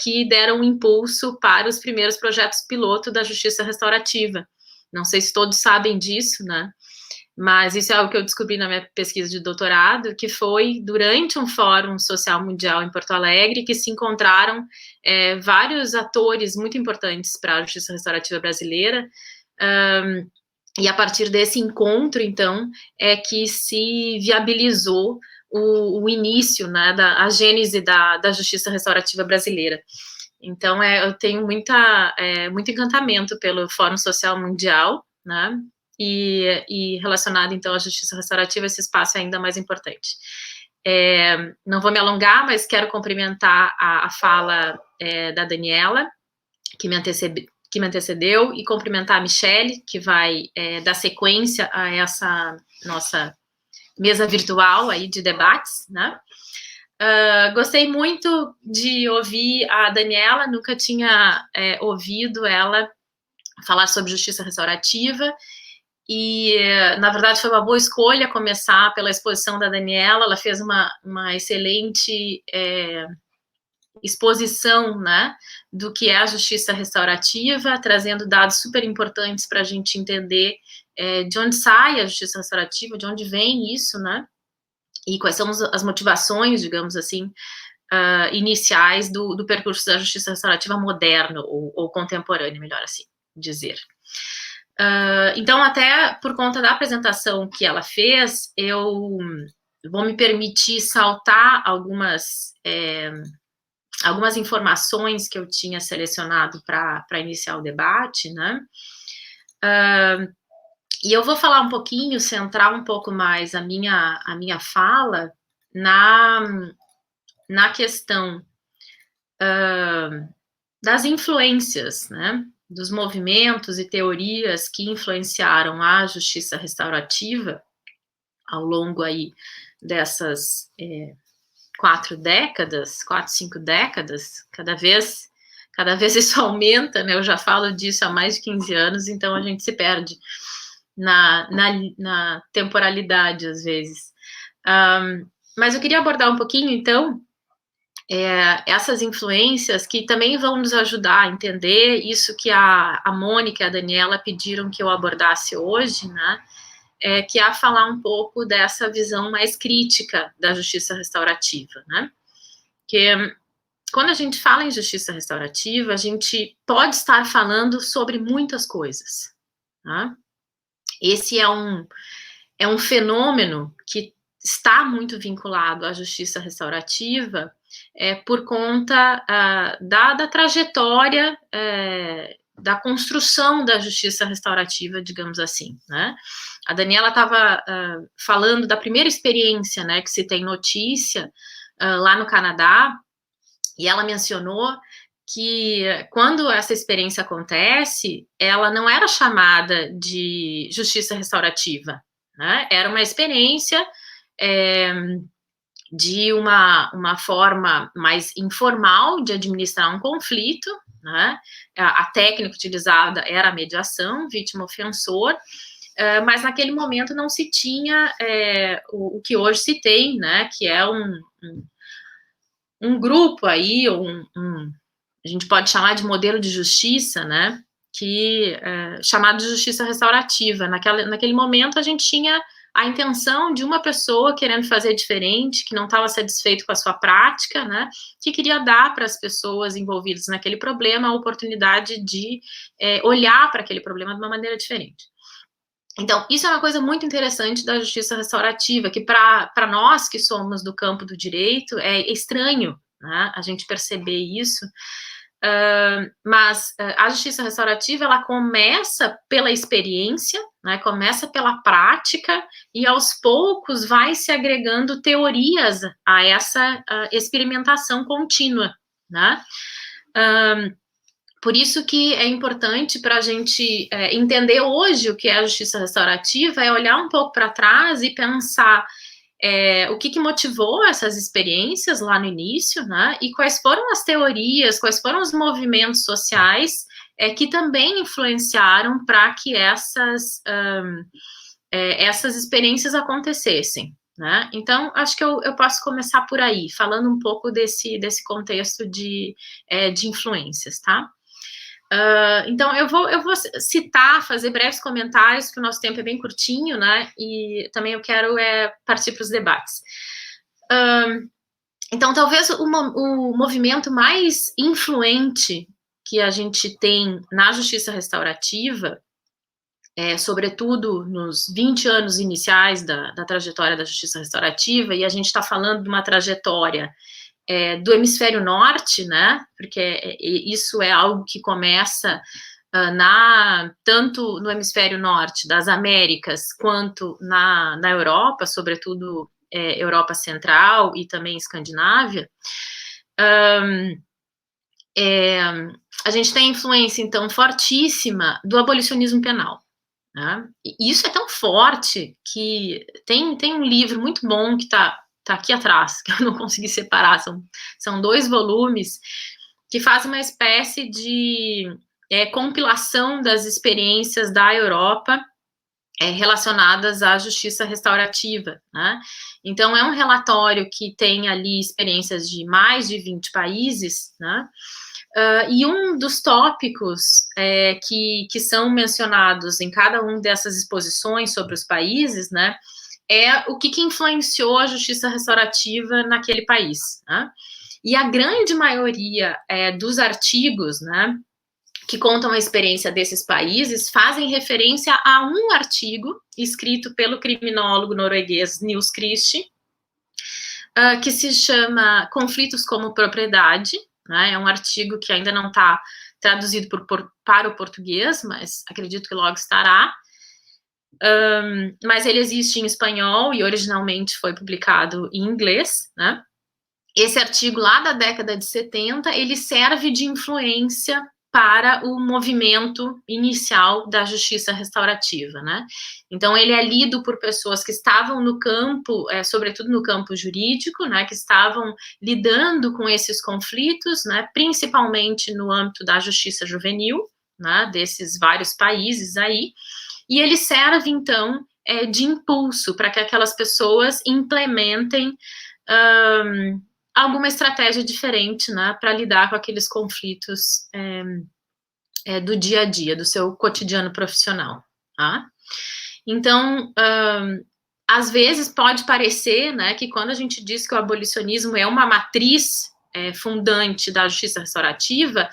que deram um impulso para os primeiros projetos piloto da justiça restaurativa. Não sei se todos sabem disso, né, mas isso é algo que eu descobri na minha pesquisa de doutorado, que foi durante um Fórum Social Mundial em Porto Alegre que se encontraram vários atores muito importantes para a justiça restaurativa brasileira, e a partir desse encontro, então, é que se viabilizou o início, né, a gênese da justiça restaurativa brasileira. Então, eu tenho muito encantamento pelo Fórum Social Mundial, né, e relacionado, então, à justiça restaurativa, esse espaço é ainda mais importante. Não vou me alongar, mas quero cumprimentar a fala da Daniela, que me antecedeu, e cumprimentar a Michele, que vai dar sequência a essa nossa mesa virtual aí de debates, né? Gostei muito de ouvir a Daniela, nunca tinha ouvido ela falar sobre justiça restaurativa, e, na verdade, foi uma boa escolha começar pela exposição da Daniela. Ela fez uma excelente exposição, né, do que é a justiça restaurativa, trazendo dados super importantes para a gente entender de onde sai a justiça restaurativa, de onde vem isso, né, e quais são as motivações, digamos assim, iniciais do percurso da justiça restaurativa moderno, ou contemporâneo, melhor assim dizer. Então, até por conta da apresentação que ela fez, eu vou me permitir saltar algumas informações que eu tinha selecionado para iniciar o debate, né? E eu vou falar um pouquinho, centrar um pouco mais a minha fala na questão das influências, né? Dos movimentos e teorias que influenciaram a justiça restaurativa ao longo aí dessas 4, 5 décadas, cada vez isso aumenta, né? Eu já falo disso há mais de 15 anos, então a gente se perde na temporalidade, às vezes. Mas eu queria abordar um pouquinho, então, essas influências que também vão nos ajudar a entender isso que a Mônica e a Daniela pediram que eu abordasse hoje, né? Que é a falar um pouco dessa visão mais crítica da justiça restaurativa, né? Que quando a gente fala em justiça restaurativa, a gente pode estar falando sobre muitas coisas, né? Esse é um fenômeno que está muito vinculado à justiça restaurativa por conta da trajetória da construção da justiça restaurativa, digamos assim, né? A Daniela estava falando da primeira experiência, né, que se tem notícia lá no Canadá, e ela mencionou que quando essa experiência acontece, ela não era chamada de justiça restaurativa, né? Era uma experiência de uma forma mais informal de administrar um conflito, né? A técnica utilizada era a mediação, vítima-ofensor, mas naquele momento não se tinha o que hoje se tem, né? Que é um grupo aí, a gente pode chamar de modelo de justiça, né? chamado de justiça restaurativa. Naquele momento, a gente tinha a intenção de uma pessoa querendo fazer diferente, que não estava satisfeito com a sua prática, né, que queria dar para as pessoas envolvidas naquele problema a oportunidade de olhar para aquele problema de uma maneira diferente. Então, isso é uma coisa muito interessante da justiça restaurativa, que para nós que somos do campo do direito, é estranho, né, a gente perceber isso. Mas a justiça restaurativa, ela começa pela experiência, né, começa pela prática, e aos poucos vai se agregando teorias a essa experimentação contínua, né. Por isso que é importante para a gente entender hoje o que é a justiça restaurativa, é olhar um pouco para trás e pensar o que motivou essas experiências lá no início, né, e quais foram as teorias, quais foram os movimentos sociais que também influenciaram para que essas experiências acontecessem, né. Então, acho que eu posso começar por aí, falando um pouco desse contexto de influências, tá? Então, eu vou citar, fazer breves comentários, porque o nosso tempo é bem curtinho, né, e também eu quero partir para os debates. Então, talvez o movimento mais influente que a gente tem na justiça restaurativa, sobretudo nos 20 anos iniciais da trajetória da justiça restaurativa, e a gente está falando de uma trajetória do hemisfério norte, né, porque isso é algo que começa tanto no hemisfério norte das Américas, quanto na Europa, sobretudo Europa Central e também Escandinávia. A gente tem influência, então, fortíssima do abolicionismo penal, né? E isso é tão forte que tem um livro muito bom que está aqui atrás, que eu não consegui separar, são 2 volumes, que faz uma espécie de compilação das experiências da Europa relacionadas à justiça restaurativa, né? Então, é um relatório que tem ali experiências de mais de 20 países, né? E um dos tópicos que são mencionados em cada uma dessas exposições sobre os países, né, o que influenciou a justiça restaurativa naquele país, né? E a grande maioria dos artigos, né, que contam a experiência desses países fazem referência a um artigo escrito pelo criminólogo norueguês Nils Christie, que se chama Conflitos como Propriedade, né? É um artigo que ainda não está traduzido para o português, mas acredito que logo estará. Mas ele existe em espanhol e originalmente foi publicado em inglês, né? Esse artigo lá da década de 70, ele serve de influência para o movimento inicial da justiça restaurativa, né? Então, ele é lido por pessoas que estavam no campo, sobretudo no campo jurídico, né, que estavam lidando com esses conflitos, né, principalmente no âmbito da justiça juvenil, né, desses vários países aí, e ele serve, então, de impulso para que aquelas pessoas implementem alguma estratégia diferente, né, para lidar com aqueles conflitos do dia a dia, do seu cotidiano profissional, tá? Então, às vezes pode parecer, né, que quando a gente diz que o abolicionismo é uma matriz fundante da justiça restaurativa,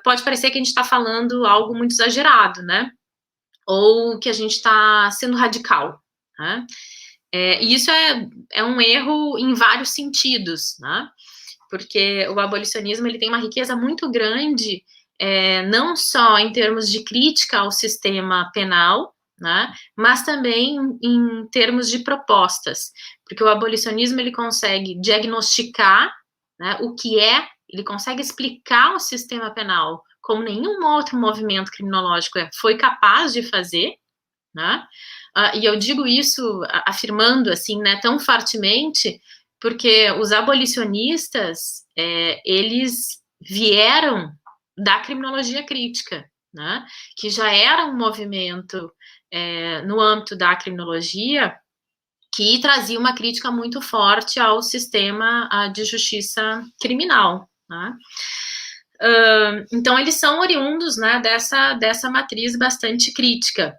pode parecer que a gente está falando algo muito exagerado, né, ou que a gente está sendo radical, né? E isso é um erro em vários sentidos, né? Porque o abolicionismo ele tem uma riqueza muito grande, não só em termos de crítica ao sistema penal, né? Mas também em termos de propostas, porque o abolicionismo ele consegue diagnosticar, né, o que ele consegue explicar o sistema penal como nenhum outro movimento criminológico foi capaz de fazer, né? E eu digo isso afirmando assim, né, tão fortemente, porque os abolicionistas, eles vieram da criminologia crítica, né, que já era um movimento no âmbito da criminologia que trazia uma crítica muito forte ao sistema de justiça criminal, né? Então, eles são oriundos, né, dessa matriz bastante crítica.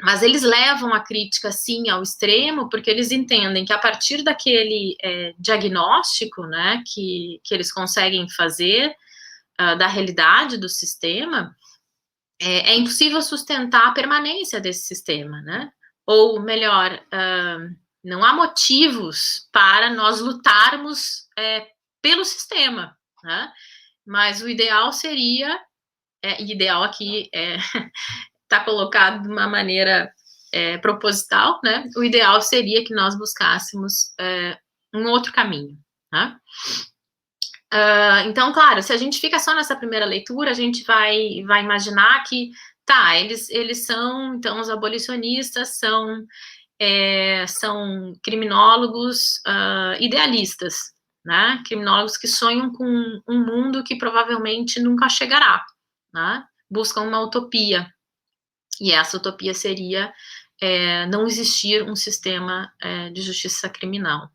Mas eles levam a crítica, sim, ao extremo, porque eles entendem que a partir daquele diagnóstico, né, que eles conseguem fazer da realidade do sistema, é impossível sustentar a permanência desse sistema, né? Ou melhor, não há motivos para nós lutarmos pelo sistema, né? Mas o ideal seria, ideal aqui está colocado de uma maneira proposital, né? O ideal seria que nós buscássemos um outro caminho, né? Então, claro, se a gente fica só nessa primeira leitura, a gente vai imaginar que, tá, eles são, então, os abolicionistas são criminólogos idealistas, né? Criminólogos que sonham com um mundo que provavelmente nunca chegará, né? Buscam uma utopia, e essa utopia seria não existir um sistema de justiça criminal.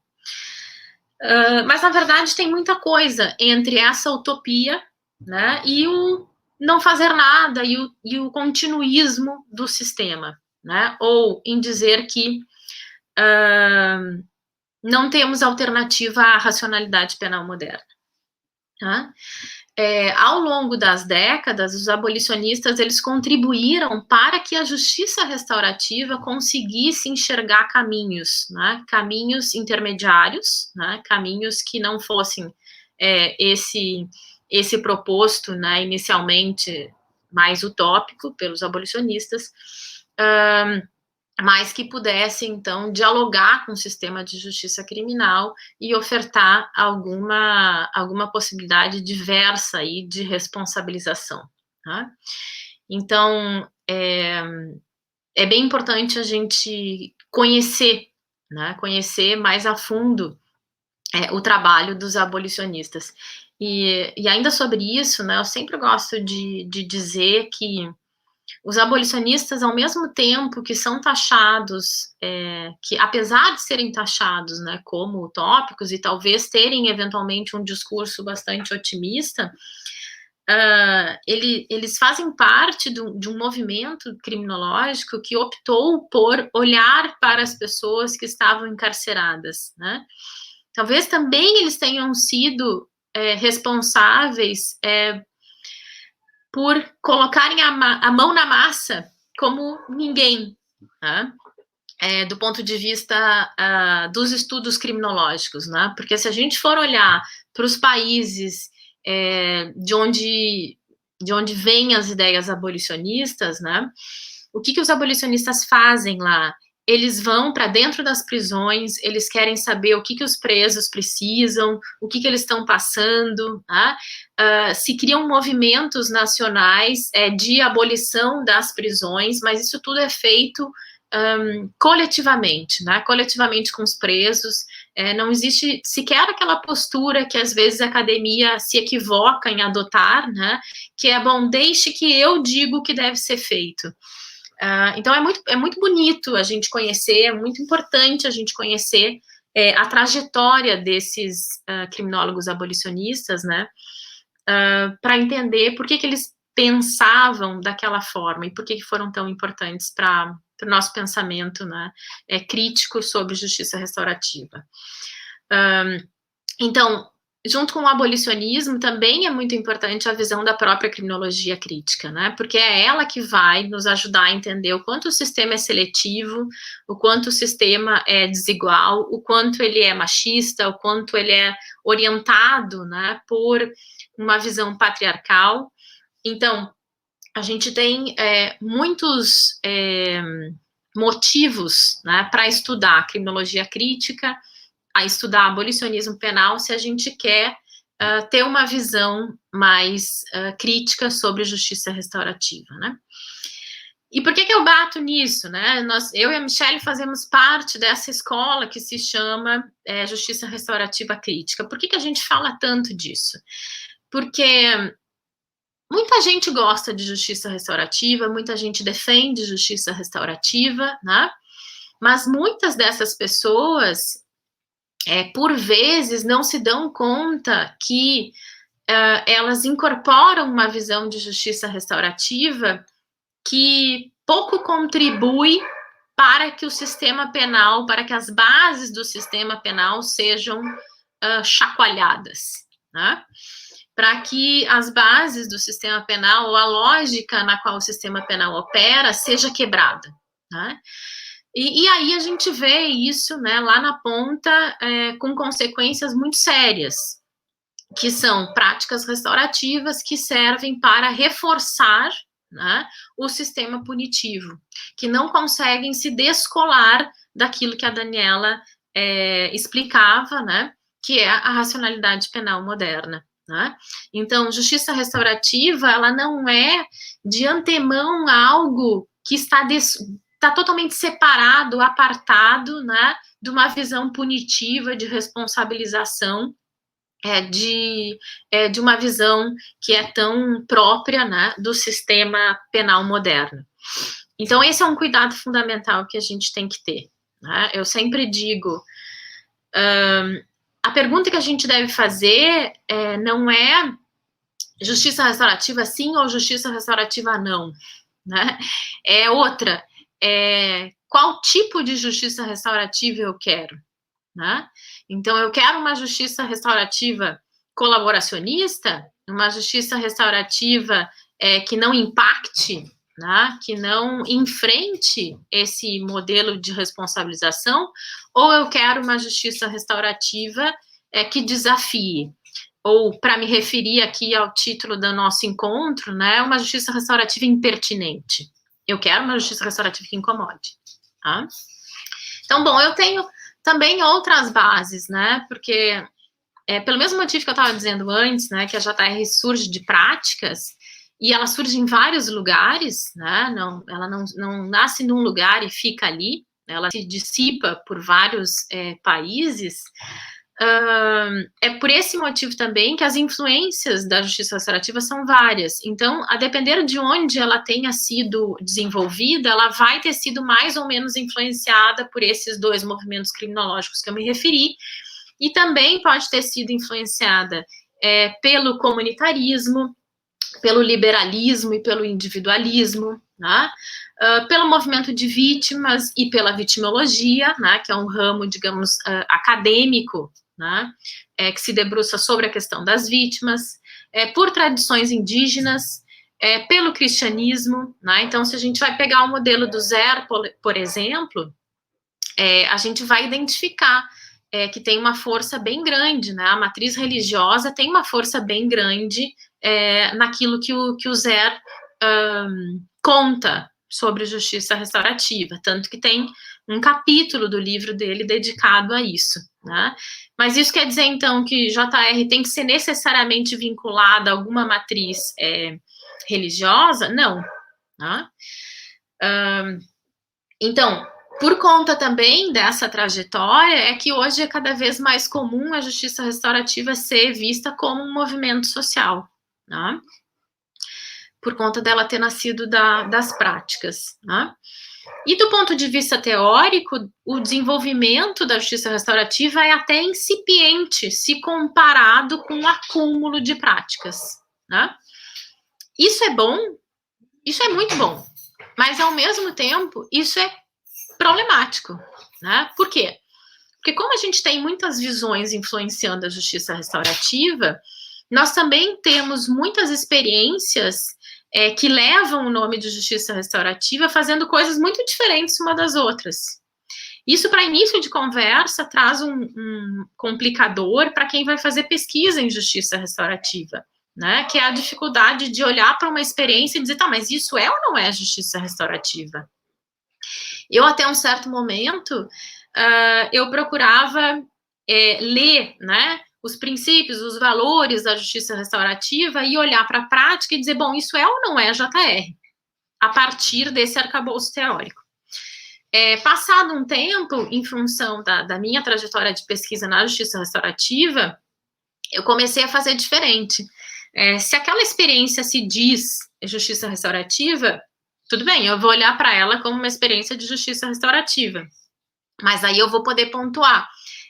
Mas, na verdade, tem muita coisa entre essa utopia, né, e o não fazer nada, e o continuismo do sistema, né, ou em dizer que não temos alternativa à racionalidade penal moderna. Tá? Ao longo das décadas, os abolicionistas eles contribuíram para que a justiça restaurativa conseguisse enxergar caminhos, né, caminhos intermediários, né, caminhos que não fossem esse proposto, né, inicialmente mais utópico pelos abolicionistas, mas que pudesse, então, dialogar com o sistema de justiça criminal e ofertar alguma possibilidade diversa aí de responsabilização. Tá? Então, é bem importante a gente conhecer, né, conhecer mais a fundo o trabalho dos abolicionistas. E ainda sobre isso, né, eu sempre gosto de dizer que os abolicionistas, ao mesmo tempo que são taxados, que apesar de serem taxados, né, como utópicos e talvez terem eventualmente um discurso bastante otimista, eles fazem parte de um movimento criminológico que optou por olhar para as pessoas que estavam encarceradas, né? Talvez também eles tenham sido responsáveis por colocarem a mão na massa como ninguém, né? Do ponto de vista dos estudos criminológicos, né? Porque se a gente for olhar para os países de onde vêm as ideias abolicionistas, né? O que os abolicionistas fazem lá? Eles vão para dentro das prisões, eles querem saber o que os presos precisam, o que eles estão passando, tá? Se criam movimentos nacionais de abolição das prisões, mas isso tudo é feito coletivamente, né? Coletivamente com os presos. Não existe sequer aquela postura que às vezes a academia se equivoca em adotar, né? Que é, bom, deixe que eu digo o que deve ser feito. Então é muito bonito a gente conhecer, é muito importante a gente conhecer a trajetória desses criminólogos abolicionistas, né, para entender por que eles pensavam daquela forma e por que foram tão importantes para o nosso pensamento, né, crítico sobre justiça restaurativa. Então, junto com o abolicionismo, também é muito importante a visão da própria criminologia crítica, né? Porque é ela que vai nos ajudar a entender o quanto o sistema é seletivo, o quanto o sistema é desigual, o quanto ele é machista, o quanto ele é orientado, né, por uma visão patriarcal. Então, a gente tem muitos motivos, né, para estudar a criminologia crítica, a estudar abolicionismo penal, se a gente quer ter uma visão mais crítica sobre justiça restaurativa, né? E por que eu bato nisso, né? Eu e a Michelle fazemos parte dessa escola que se chama Justiça Restaurativa Crítica. Por que a gente fala tanto disso? Porque muita gente gosta de justiça restaurativa, muita gente defende justiça restaurativa, né? Mas muitas dessas pessoas por vezes não se dão conta que elas incorporam uma visão de justiça restaurativa que pouco contribui para que o sistema penal, para que as bases do sistema penal sejam chacoalhadas, né? Para que as bases do sistema penal, ou a lógica na qual o sistema penal opera, seja quebrada, né? E aí a gente vê isso, né, lá na ponta, com consequências muito sérias, que são práticas restaurativas que servem para reforçar, né, o sistema punitivo, que não conseguem se descolar daquilo que a Daniela explicava, né, que é a racionalidade penal moderna. Né? Então, justiça restaurativa, ela não é de antemão algo que está totalmente separado, apartado, né, de uma visão punitiva, de responsabilização, de uma visão que é tão própria, né, do sistema penal moderno. Então, esse é um cuidado fundamental que a gente tem que ter. Né? Eu sempre digo, a pergunta que a gente deve fazer não é justiça restaurativa sim ou justiça restaurativa não, né? É outra, qual tipo de justiça restaurativa eu quero, né? Então, eu quero uma justiça restaurativa colaboracionista, uma justiça restaurativa que não impacte, né, que não enfrente esse modelo de responsabilização, ou eu quero uma justiça restaurativa que desafie, ou, para me referir aqui ao título do nosso encontro, né, uma justiça restaurativa impertinente. Eu quero uma justiça restaurativa que incomode. Tá? Então, bom, eu tenho também outras bases, né, porque, pelo mesmo motivo que eu estava dizendo antes, né, que a JR surge de práticas, e ela surge em vários lugares, né? Ela não nasce num lugar e fica ali, ela se dissipa por vários países. É por esse motivo também que as influências da justiça restaurativa são várias. Então, a depender de onde ela tenha sido desenvolvida, ela vai ter sido mais ou menos influenciada por esses dois movimentos criminológicos que eu me referi, e também pode ter sido influenciada pelo comunitarismo, pelo liberalismo e pelo individualismo, né? Pelo movimento de vítimas e pela vitimologia, né? Que é um ramo, digamos, acadêmico, né? Que se debruça sobre a questão das vítimas, por tradições indígenas, pelo cristianismo, né? Então, se a gente vai pegar o modelo do Zer, por exemplo, a gente vai identificar que tem uma força bem grande, né? A matriz religiosa tem uma força bem grande naquilo que o Zer conta sobre justiça restaurativa, tanto que tem um capítulo do livro dele dedicado a isso, né? Mas isso quer dizer, então, que JR tem que ser necessariamente vinculada a alguma matriz religiosa? Não. Né? Então, por conta também dessa trajetória, é que hoje é cada vez mais comum a justiça restaurativa ser vista como um movimento social, né? Por conta dela ter nascido das práticas, né? E do ponto de vista teórico, o desenvolvimento da justiça restaurativa é até incipiente se comparado com o acúmulo de práticas, né? Isso é bom, isso é muito bom, mas ao mesmo tempo, isso é problemático, né? Por quê? Porque como a gente tem muitas visões influenciando a justiça restaurativa, nós também temos muitas experiências que levam o nome de justiça restaurativa fazendo coisas muito diferentes uma das outras. Isso, para início de conversa, traz um complicador para quem vai fazer pesquisa em justiça restaurativa, né? Que é a dificuldade de olhar para uma experiência e dizer, tá, mas isso é ou não é justiça restaurativa? Eu, até um certo momento, eu procurava ler, né, os princípios, os valores da justiça restaurativa e olhar para a prática e dizer, bom, isso é ou não é JR? A partir desse arcabouço teórico. Passado um tempo, em função da minha trajetória de pesquisa na justiça restaurativa, eu comecei a fazer diferente. Se aquela experiência se diz justiça restaurativa, tudo bem, eu vou olhar para ela como uma experiência de justiça restaurativa. Mas aí eu vou poder pontuar.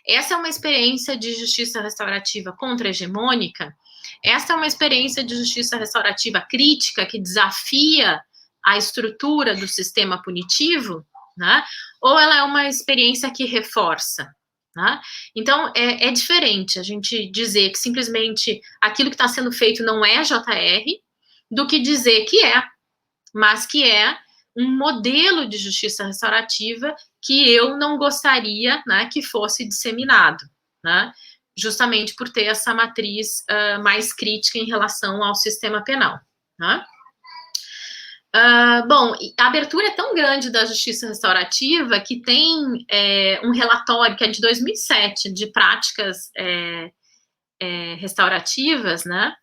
Essa é uma experiência de justiça restaurativa contra-hegemônica, essa é uma experiência de justiça restaurativa crítica que desafia a estrutura do sistema punitivo, né? Ou ela é uma experiência que reforça, né? Então, é diferente a gente dizer que simplesmente aquilo que está sendo feito não é JR, do que dizer que é, mas que é um modelo de justiça restaurativa que eu não gostaria, né, que fosse disseminado, né? Justamente por ter essa matriz mais crítica em relação ao sistema penal, né? Bom, a abertura é tão grande da justiça restaurativa que tem um relatório que é de 2007, de práticas restaurativas, né,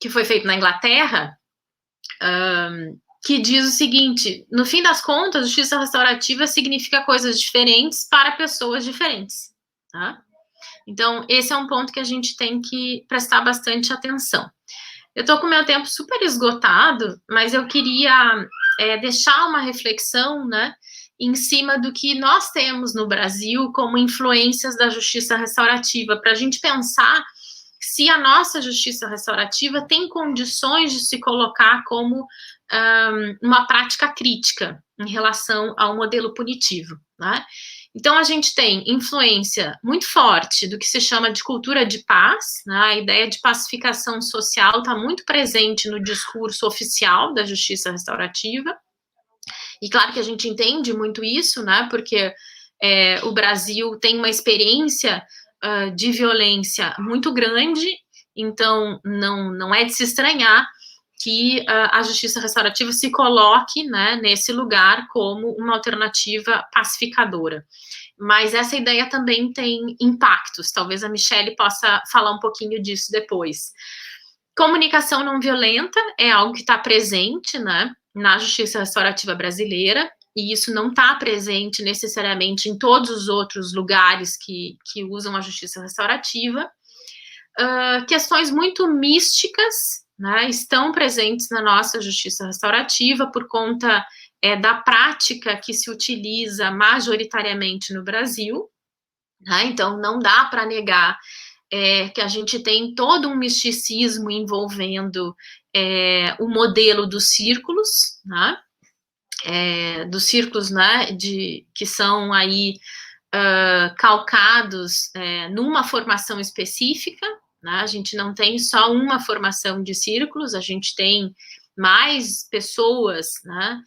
que foi feito na Inglaterra, que diz o seguinte: no fim das contas, justiça restaurativa significa coisas diferentes para pessoas diferentes, tá? Então, esse é um ponto que a gente tem que prestar bastante atenção. Eu estou com o meu tempo super esgotado, mas eu queria deixar uma reflexão, né, em cima do que nós temos no Brasil como influências da justiça restaurativa, para a gente pensar se a nossa justiça restaurativa tem condições de se colocar como uma prática crítica em relação ao modelo punitivo, né? Então, a gente tem influência muito forte do que se chama de cultura de paz, né? A ideia de pacificação social está muito presente no discurso oficial da justiça restaurativa, e claro que a gente entende muito isso, né? Porque o Brasil tem uma experiência de violência muito grande, então não é de se estranhar que a justiça restaurativa se coloque, né, nesse lugar como uma alternativa pacificadora. Mas essa ideia também tem impactos, talvez a Michele possa falar um pouquinho disso depois. Comunicação não violenta é algo que está presente, né, na justiça restaurativa brasileira, e isso não está presente necessariamente em todos os outros lugares que usam a justiça restaurativa. Questões muito místicas, né, estão presentes na nossa justiça restaurativa por conta da prática que se utiliza majoritariamente no Brasil, né? Então não dá para negar que a gente tem todo um misticismo envolvendo o modelo dos círculos, né? Dos círculos, né, que são aí calcados numa formação específica, né? A gente não tem só uma formação de círculos, a gente tem mais pessoas, né,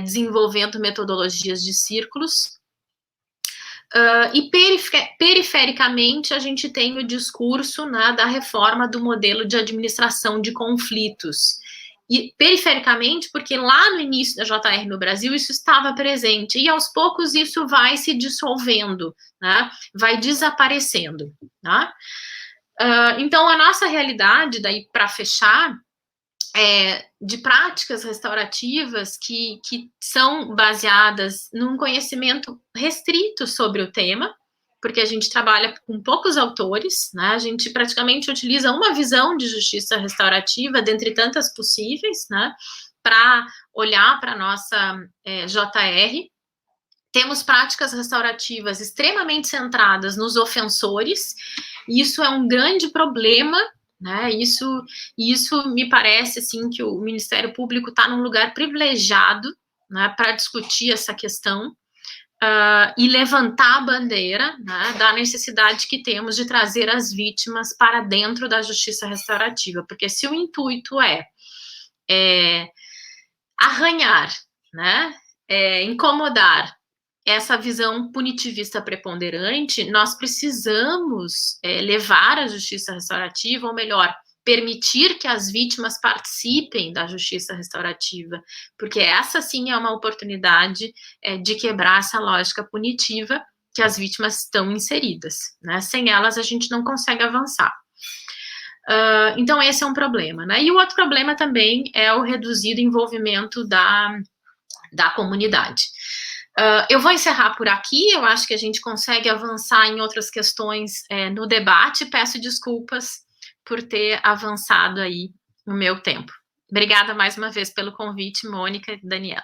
desenvolvendo metodologias de círculos. E perifericamente a gente tem o discurso, né, da reforma do modelo de administração de conflitos. E perifericamente, porque lá no início da JR no Brasil isso estava presente, e aos poucos isso vai se dissolvendo, né, vai desaparecendo, né? Então, a nossa realidade, daí para fechar, de práticas restaurativas que são baseadas num conhecimento restrito sobre o tema, porque a gente trabalha com poucos autores, né? A gente praticamente utiliza uma visão de justiça restaurativa, dentre tantas possíveis, né, para olhar para a nossa JR. Temos práticas restaurativas extremamente centradas nos ofensores, e isso é um grande problema, né? Isso me parece, assim, que o Ministério Público está num lugar privilegiado, né, para discutir essa questão e levantar a bandeira, né, da necessidade que temos de trazer as vítimas para dentro da justiça restaurativa, porque se o intuito é arranhar, né, incomodar essa visão punitivista preponderante, nós precisamos levar a justiça restaurativa, ou melhor, permitir que as vítimas participem da justiça restaurativa, porque essa sim é uma oportunidade de quebrar essa lógica punitiva que as vítimas estão inseridas, né? Sem elas a gente não consegue avançar. Então esse é um problema, né? E o outro problema também é o reduzido envolvimento da comunidade. Eu vou encerrar por aqui, eu acho que a gente consegue avançar em outras questões no debate, peço desculpas por ter avançado aí no meu tempo. Obrigada mais uma vez pelo convite, Mônica e Daniela.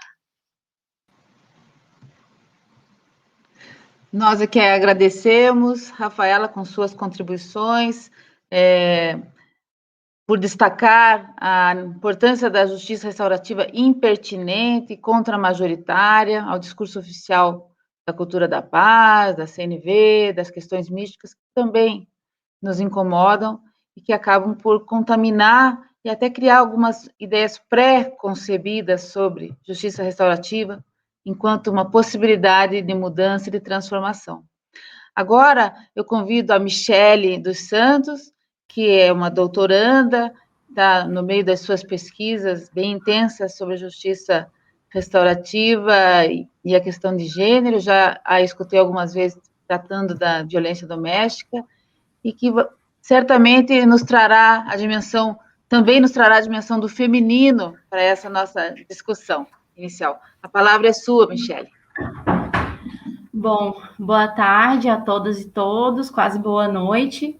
Nós aqui agradecemos, Rafaela, com suas contribuições. por destacar a importância da justiça restaurativa impertinente, contramajoritária ao discurso oficial da cultura da paz, da CNV, das questões místicas, que também nos incomodam e que acabam por contaminar e até criar algumas ideias pré-concebidas sobre justiça restaurativa, enquanto uma possibilidade de mudança e de transformação. Agora, eu convido a Michele dos Santos, que é uma doutoranda, está no meio das suas pesquisas bem intensas sobre justiça restaurativa e a questão de gênero, já a escutei algumas vezes tratando da violência doméstica, e que certamente também nos trará a dimensão do feminino para essa nossa discussão inicial. A palavra é sua, Michele. Bom, boa tarde a todas e todos, quase boa noite.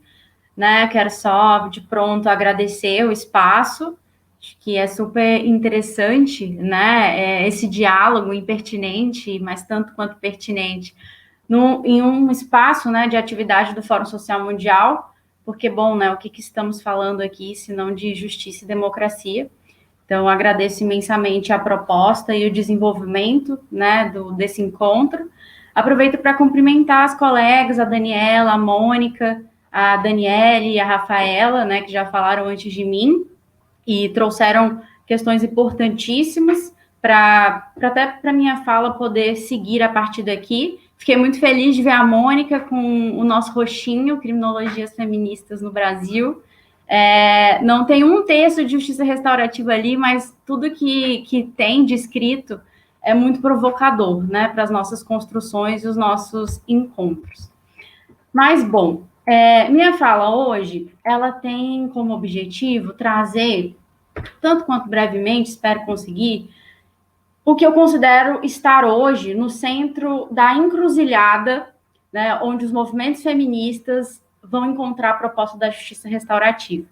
Né, quero só, de pronto, agradecer o espaço, acho que é super interessante, né, esse diálogo impertinente, mas tanto quanto pertinente, em um espaço, né, de atividade do Fórum Social Mundial, porque, bom, né, o que estamos falando aqui, se não de justiça e democracia. Então, agradeço imensamente a proposta e o desenvolvimento, né, desse encontro. Aproveito para cumprimentar as colegas, a Daniela, a Mônica, a Daniele e a Rafaela, né, que já falaram antes de mim, e trouxeram questões importantíssimas até para minha fala poder seguir a partir daqui. Fiquei muito feliz de ver a Mônica com o nosso roxinho, Criminologias Feministas no Brasil. Não tem um texto de justiça restaurativa ali, mas tudo que tem de escrito é muito provocador, né, para as nossas construções e os nossos encontros. Mas, bom, minha fala hoje, ela tem como objetivo trazer, tanto quanto brevemente, espero conseguir, o que eu considero estar hoje no centro da encruzilhada, né, onde os movimentos feministas vão encontrar a proposta da justiça restaurativa.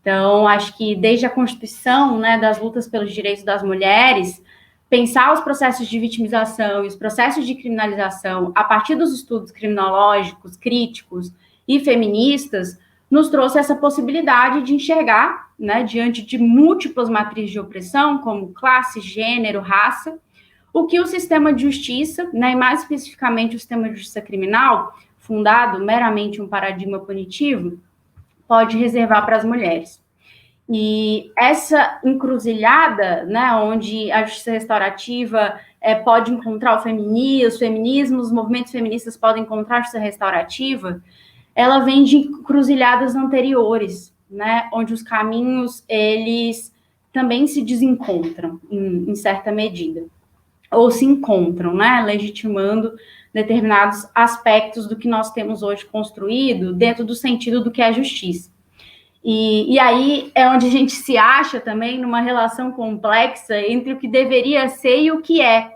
Então, acho que desde a Constituição, né, das lutas pelos direitos das mulheres, pensar os processos de vitimização e os processos de criminalização a partir dos estudos criminológicos, críticos e feministas, nos trouxe essa possibilidade de enxergar, né, diante de múltiplas matrizes de opressão, como classe, gênero, raça, o que o sistema de justiça, né, e mais especificamente o sistema de justiça criminal, fundado meramente em um paradigma punitivo, pode reservar para as mulheres. E essa encruzilhada, né, onde a justiça restaurativa pode encontrar o feminismo, os feminismos, os movimentos feministas podem encontrar a justiça restaurativa, ela vem de encruzilhadas anteriores, né, onde os caminhos, eles também se desencontram, em certa medida, ou se encontram, né, legitimando determinados aspectos do que nós temos hoje construído dentro do sentido do que é justiça. E aí é onde a gente se acha também numa relação complexa entre o que deveria ser e o que é.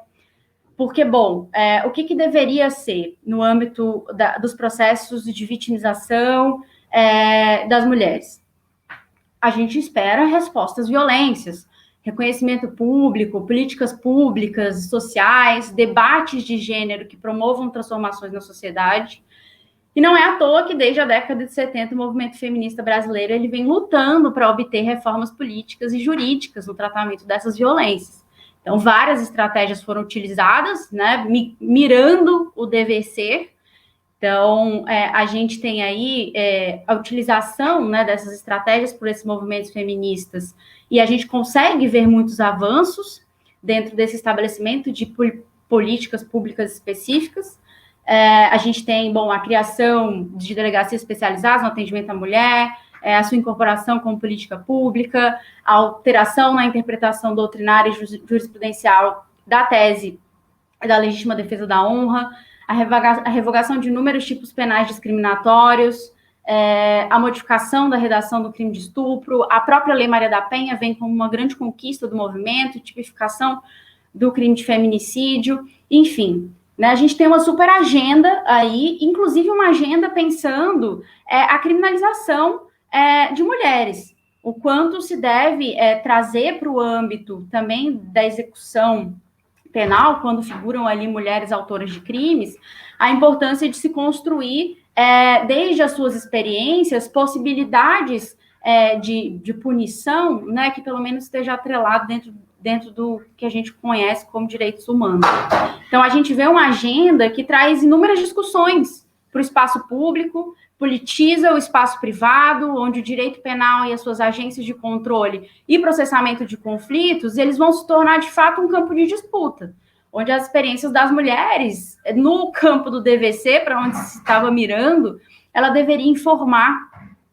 Porque, bom, o que deveria ser no âmbito dos processos de vitimização das mulheres? A gente espera respostas às violências, reconhecimento público, políticas públicas, sociais, debates de gênero que promovam transformações na sociedade. E não é à toa que, desde a década de 70, o movimento feminista brasileiro ele vem lutando para obter reformas políticas e jurídicas no tratamento dessas violências. Então, várias estratégias foram utilizadas, né, mirando o dever ser. Então, a gente tem aí a utilização, né, dessas estratégias por esses movimentos feministas, e a gente consegue ver muitos avanços dentro desse estabelecimento de políticas públicas específicas. A gente tem, bom, a criação de delegacias especializadas no atendimento à mulher, a sua incorporação como política pública, a alteração na interpretação doutrinária e jurisprudencial da tese da legítima defesa da honra, a revogação de inúmeros tipos penais discriminatórios, a modificação da redação do crime de estupro, a própria Lei Maria da Penha vem como uma grande conquista do movimento, tipificação do crime de feminicídio, enfim. Né, a gente tem uma super agenda aí, inclusive uma agenda pensando a criminalização de mulheres, o quanto se deve trazer para o âmbito também da execução penal, quando figuram ali mulheres autoras de crimes, a importância de se construir, desde as suas experiências, possibilidades de punição, né, que pelo menos esteja atrelado dentro do que a gente conhece como direitos humanos. Então, a gente vê uma agenda que traz inúmeras discussões para o espaço público, politiza o espaço privado, onde o direito penal e as suas agências de controle e processamento de conflitos, eles vão se tornar, de fato, um campo de disputa, onde as experiências das mulheres, no campo do DVC, para onde se estava mirando, ela deveria informar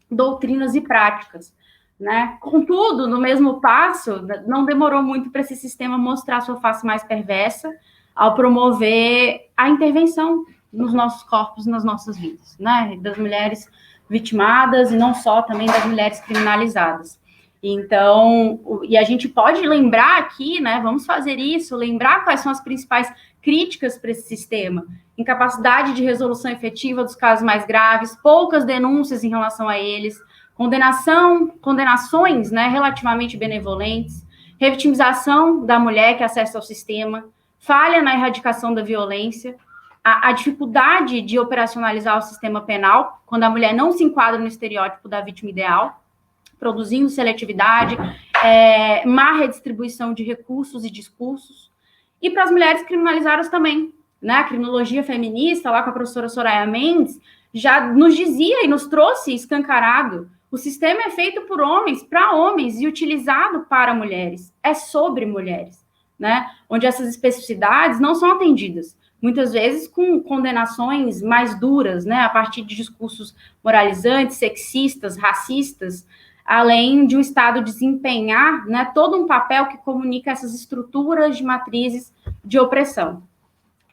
doutrinas e práticas, né? Contudo, no mesmo passo, não demorou muito para esse sistema mostrar sua face mais perversa ao promover a intervenção nos nossos corpos, nas nossas vidas, né? Das mulheres vitimadas e não só, também das mulheres criminalizadas. Então, e a gente pode lembrar aqui, né? Vamos fazer isso, lembrar quais são as principais críticas para esse sistema: incapacidade de resolução efetiva dos casos mais graves, poucas denúncias em relação a eles, condenações, né, relativamente benevolentes, revitimização da mulher que acessa ao sistema, falha na erradicação da violência, a dificuldade de operacionalizar o sistema penal, quando a mulher não se enquadra no estereótipo da vítima ideal, produzindo seletividade, má redistribuição de recursos e discursos, e para as mulheres criminalizadas também, né? A criminologia feminista, lá com a professora Soraya Mendes, já nos dizia e nos trouxe escancarado: o sistema é feito por homens, para homens, e utilizado para mulheres, é sobre mulheres, né? Onde essas especificidades não são atendidas, muitas vezes com condenações mais duras, né? A partir de discursos moralizantes, sexistas, racistas, além de o Estado desempenhar, né, todo um papel que comunica essas estruturas de matrizes de opressão.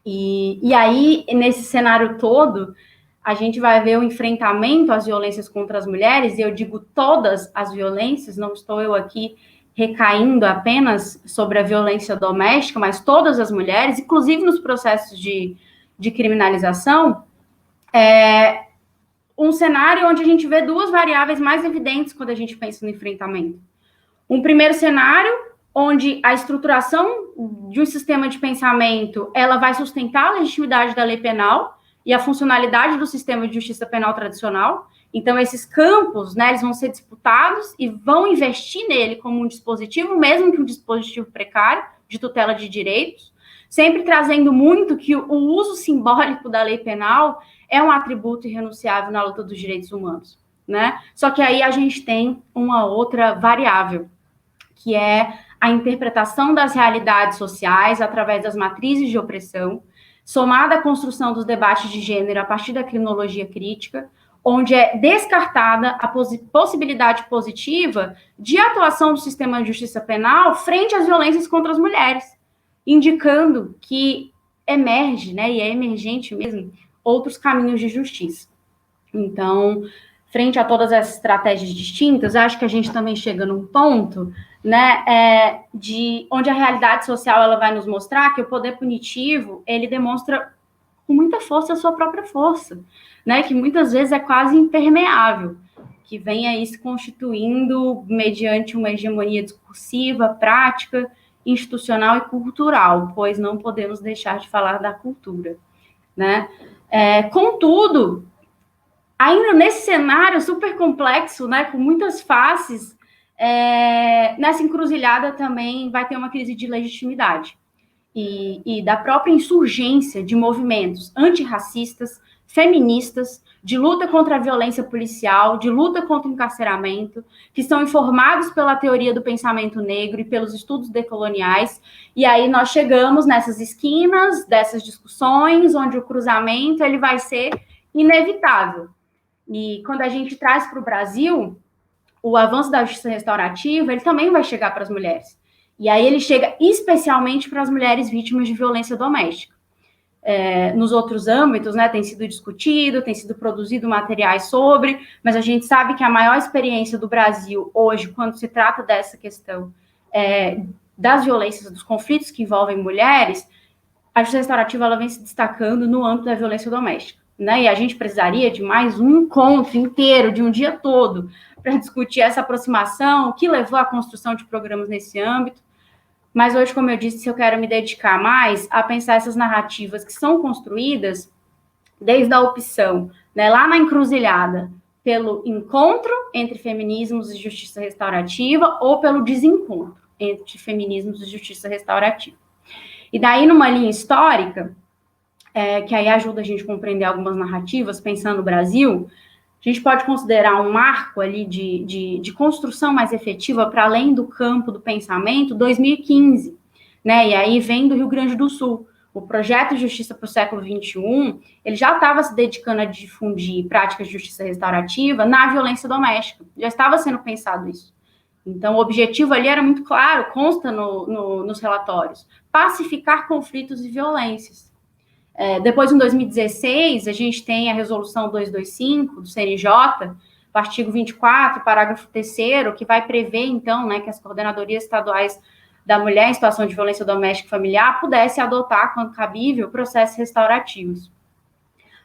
E aí, nesse cenário todo, a gente vai ver o enfrentamento às violências contra as mulheres, e eu digo todas as violências, não estou eu aqui recaindo apenas sobre a violência doméstica, mas todas as mulheres, inclusive nos processos de criminalização, um cenário onde a gente vê duas variáveis mais evidentes quando a gente pensa no enfrentamento. Um primeiro cenário, onde a estruturação de um sistema de pensamento, ela vai sustentar a legitimidade da lei penal e a funcionalidade do sistema de justiça penal tradicional. Então, esses campos, né, eles vão ser disputados e vão investir nele como um dispositivo, mesmo que um dispositivo precário, de tutela de direitos, sempre trazendo muito que o uso simbólico da lei penal é um atributo irrenunciável na luta dos direitos humanos, né? Só que aí a gente tem uma outra variável, que é a interpretação das realidades sociais através das matrizes de opressão, somada à construção dos debates de gênero a partir da criminologia crítica, onde é descartada a possibilidade positiva de atuação do sistema de justiça penal frente às violências contra as mulheres, indicando que emerge, né, e é emergente mesmo, outros caminhos de justiça. Então, frente a todas essas estratégias distintas, acho que a gente também chega num ponto, né, de onde a realidade social ela vai nos mostrar que o poder punitivo, ele demonstra com muita força a sua própria força, né, que muitas vezes é quase impermeável, que vem aí se constituindo mediante uma hegemonia discursiva, prática, institucional e cultural, pois não podemos deixar de falar da cultura, né? Contudo, ainda nesse cenário super complexo, né, com muitas faces, nessa encruzilhada também vai ter uma crise de legitimidade e da própria insurgência de movimentos antirracistas, feministas, de luta contra a violência policial, de luta contra o encarceramento, que são informados pela teoria do pensamento negro e pelos estudos decoloniais, e aí nós chegamos nessas esquinas, dessas discussões, onde o cruzamento ele vai ser inevitável. E quando a gente traz para o Brasil, o avanço da justiça restaurativa, ele também vai chegar para as mulheres. E aí ele chega especialmente para as mulheres vítimas de violência doméstica. Nos outros âmbitos, né, tem sido discutido, tem sido produzido materiais sobre, mas a gente sabe que a maior experiência do Brasil hoje, quando se trata dessa questão das violências, dos conflitos que envolvem mulheres, a justiça restaurativa ela vem se destacando no âmbito da violência doméstica, né? E a gente precisaria de mais um encontro inteiro, de um dia todo, para discutir essa aproximação que levou à construção de programas nesse âmbito. Mas hoje, como eu disse, eu quero me dedicar mais a pensar essas narrativas que são construídas desde a opção, né, lá na encruzilhada, pelo encontro entre feminismos e justiça restaurativa ou pelo desencontro entre feminismos e justiça restaurativa. E daí, numa linha histórica, que aí ajuda a gente a compreender algumas narrativas, pensando no Brasil, a gente pode considerar um marco ali de construção mais efetiva para além do campo do pensamento, 2015, né? E aí vem do Rio Grande do Sul. O projeto Justiça para o Século XXI, ele já estava se dedicando a difundir práticas de justiça restaurativa na violência doméstica. Já estava sendo pensado isso. Então, o objetivo ali era muito claro, consta nos relatórios, pacificar conflitos e violências. Depois, em 2016, a gente tem a resolução 225 do CNJ, o artigo 24, parágrafo 3º, que vai prever, então, né, que as coordenadorias estaduais da mulher em situação de violência doméstica e familiar pudesse adotar, quando cabível, processos restaurativos.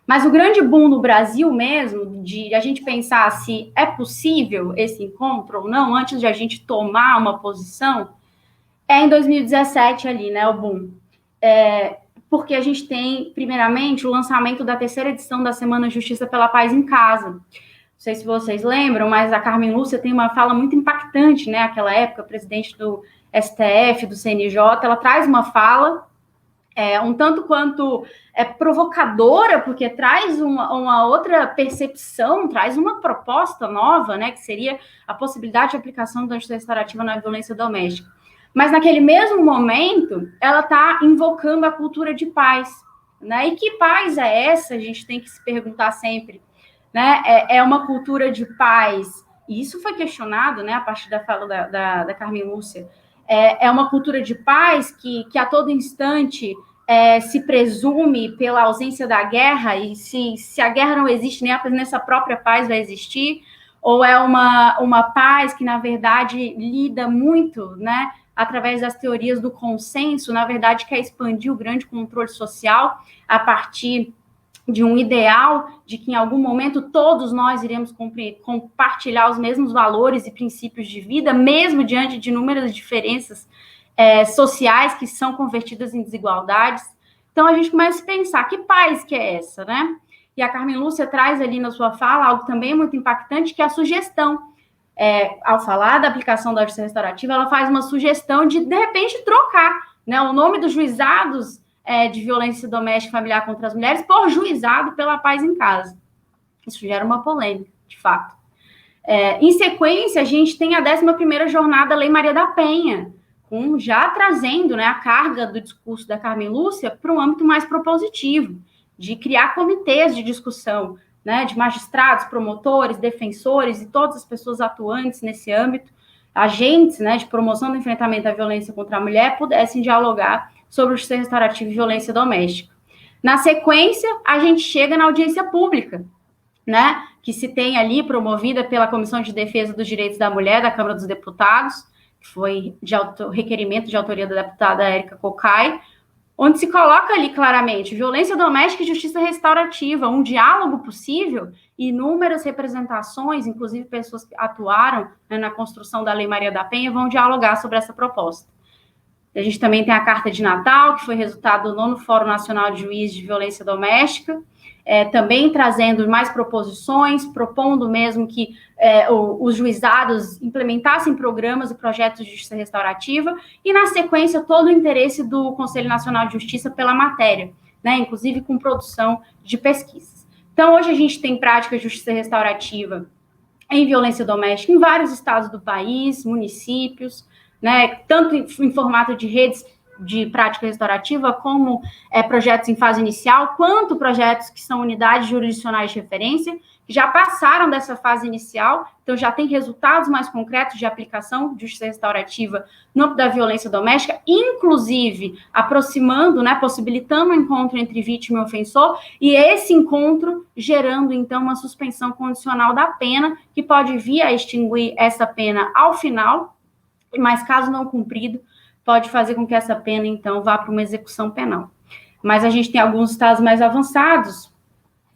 Mas o grande boom no Brasil mesmo, de a gente pensar se é possível esse encontro ou não, antes de a gente tomar uma posição, é em 2017 ali, né, o boom. Porque a gente tem, primeiramente, o lançamento da 3ª edição da Semana Justiça pela Paz em Casa. Não sei se vocês lembram, mas a Carmen Lúcia tem uma fala muito impactante, né, naquela época, presidente do STF, do CNJ, ela traz uma fala um tanto quanto provocadora, porque traz uma outra percepção, traz uma proposta nova, né, que seria a possibilidade de aplicação da justiça restaurativa na violência doméstica. Mas naquele mesmo momento, ela está invocando a cultura de paz, né? E que paz é essa? A gente tem que se perguntar sempre, né? É uma cultura de paz, e isso foi questionado, né, a partir da fala da Carmen Lúcia. É uma cultura de paz que a todo instante se presume pela ausência da guerra, e se a guerra não existe, nem apenas essa própria paz vai existir, ou é uma paz que, na verdade, lida muito, né, através das teorias do consenso, na verdade, quer expandir o grande controle social a partir de um ideal de que, em algum momento, todos nós iremos compartilhar os mesmos valores e princípios de vida, mesmo diante de inúmeras diferenças sociais que são convertidas em desigualdades. Então, a gente começa a pensar, que paz que é essa, né? E a Carmen Lúcia traz ali na sua fala algo também muito impactante, que é a sugestão. Ao falar da aplicação da justiça restaurativa, ela faz uma sugestão de repente, trocar, né, o nome dos juizados de violência doméstica e familiar contra as mulheres por juizado pela paz em casa. Isso gera uma polêmica, de fato. Em sequência, a gente tem a 11ª jornada Lei Maria da Penha, já trazendo, né, a carga do discurso da Carmen Lúcia para um âmbito mais propositivo, de criar comitês de discussão, né, de magistrados, promotores, defensores e todas as pessoas atuantes nesse âmbito, agentes, né, de promoção do enfrentamento à violência contra a mulher, pudessem dialogar sobre justiça restaurativa e violência doméstica. Na sequência, a gente chega na audiência pública, né, que se tem ali promovida pela Comissão de Defesa dos Direitos da Mulher da Câmara dos Deputados, que foi de requerimento de autoria da deputada Érica Cocai, onde se coloca ali claramente violência doméstica e justiça restaurativa, um diálogo possível, e inúmeras representações, inclusive pessoas que atuaram, né, na construção da Lei Maria da Penha, vão dialogar sobre essa proposta. A gente também tem a Carta de Natal, que foi resultado do 9º Fórum Nacional de Juízes de Violência Doméstica, também trazendo mais proposições, propondo mesmo que os juizados implementassem programas e projetos de justiça restaurativa, e, na sequência, todo o interesse do Conselho Nacional de Justiça pela matéria, né, inclusive com produção de pesquisas. Então, hoje a gente tem práticas de justiça restaurativa em violência doméstica em vários estados do país, municípios, né, tanto em formato de redes de prática restaurativa, como projetos em fase inicial, quanto projetos que são unidades jurisdicionais de referência, que já passaram dessa fase inicial, então já tem resultados mais concretos de aplicação de justiça restaurativa no âmbito da violência doméstica, inclusive aproximando, né, possibilitando o encontro entre vítima e ofensor, e esse encontro gerando, então, uma suspensão condicional da pena, que pode vir a extinguir essa pena ao final, mas caso não cumprido, pode fazer com que essa pena, então, vá para uma execução penal. Mas a gente tem alguns estados mais avançados,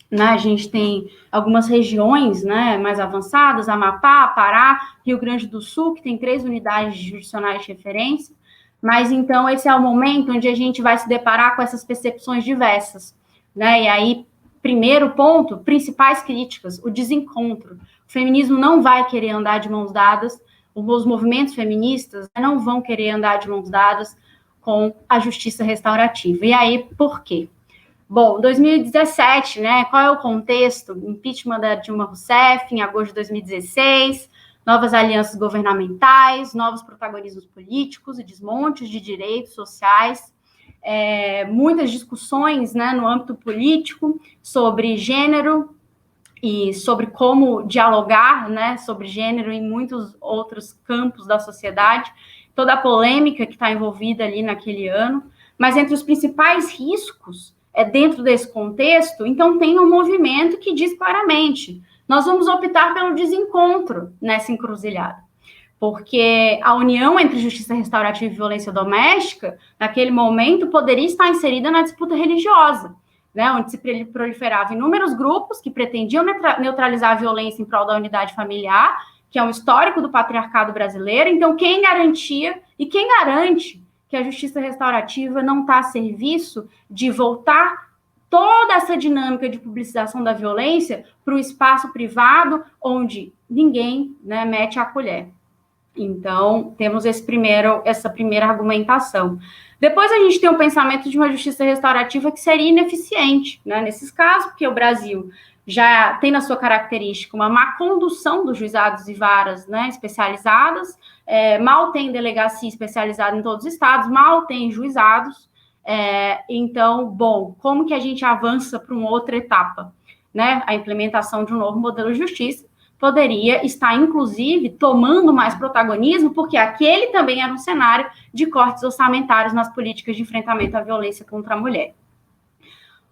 né? A gente tem algumas regiões, né, mais avançadas, Amapá, Pará, Rio Grande do Sul, que tem 3 unidades jurisdicionais de referência, mas, então, esse é o momento onde a gente vai se deparar com essas percepções diversas, né? E aí, primeiro ponto, principais críticas, o desencontro. O feminismo não vai querer andar de mãos dadas, os movimentos feministas não vão querer andar de mãos dadas com a justiça restaurativa. E aí, por quê? Bom, 2017, né? Qual é o contexto? Impeachment da Dilma Rousseff, em agosto de 2016, novas alianças governamentais, novos protagonismos políticos e desmontes de direitos sociais, muitas discussões, né, no âmbito político sobre gênero e sobre como dialogar, né, sobre gênero em muitos outros campos da sociedade, toda a polêmica que está envolvida ali naquele ano, mas entre os principais riscos dentro desse contexto, então tem um movimento que diz claramente, nós vamos optar pelo desencontro nessa encruzilhada, porque a união entre justiça restaurativa e violência doméstica, naquele momento, poderia estar inserida na disputa religiosa, né, onde se proliferava inúmeros grupos que pretendiam neutralizar a violência em prol da unidade familiar, que é um histórico do patriarcado brasileiro. Então, quem garantia e quem garante que a justiça restaurativa não está a serviço de voltar toda essa dinâmica de publicização da violência para o espaço privado, onde ninguém, né, mete a colher. Então, temos essa primeira argumentação. Depois a gente tem o pensamento de uma justiça restaurativa que seria ineficiente, né, nesses casos, porque o Brasil já tem na sua característica uma má condução dos juizados e varas, né, especializadas, mal tem delegacia especializada em todos os estados, mal tem juizados. Então, bom, como que a gente avança para uma outra etapa? Né? A implementação de um novo modelo de justiça poderia estar, inclusive, tomando mais protagonismo, porque aquele também era um cenário de cortes orçamentários nas políticas de enfrentamento à violência contra a mulher.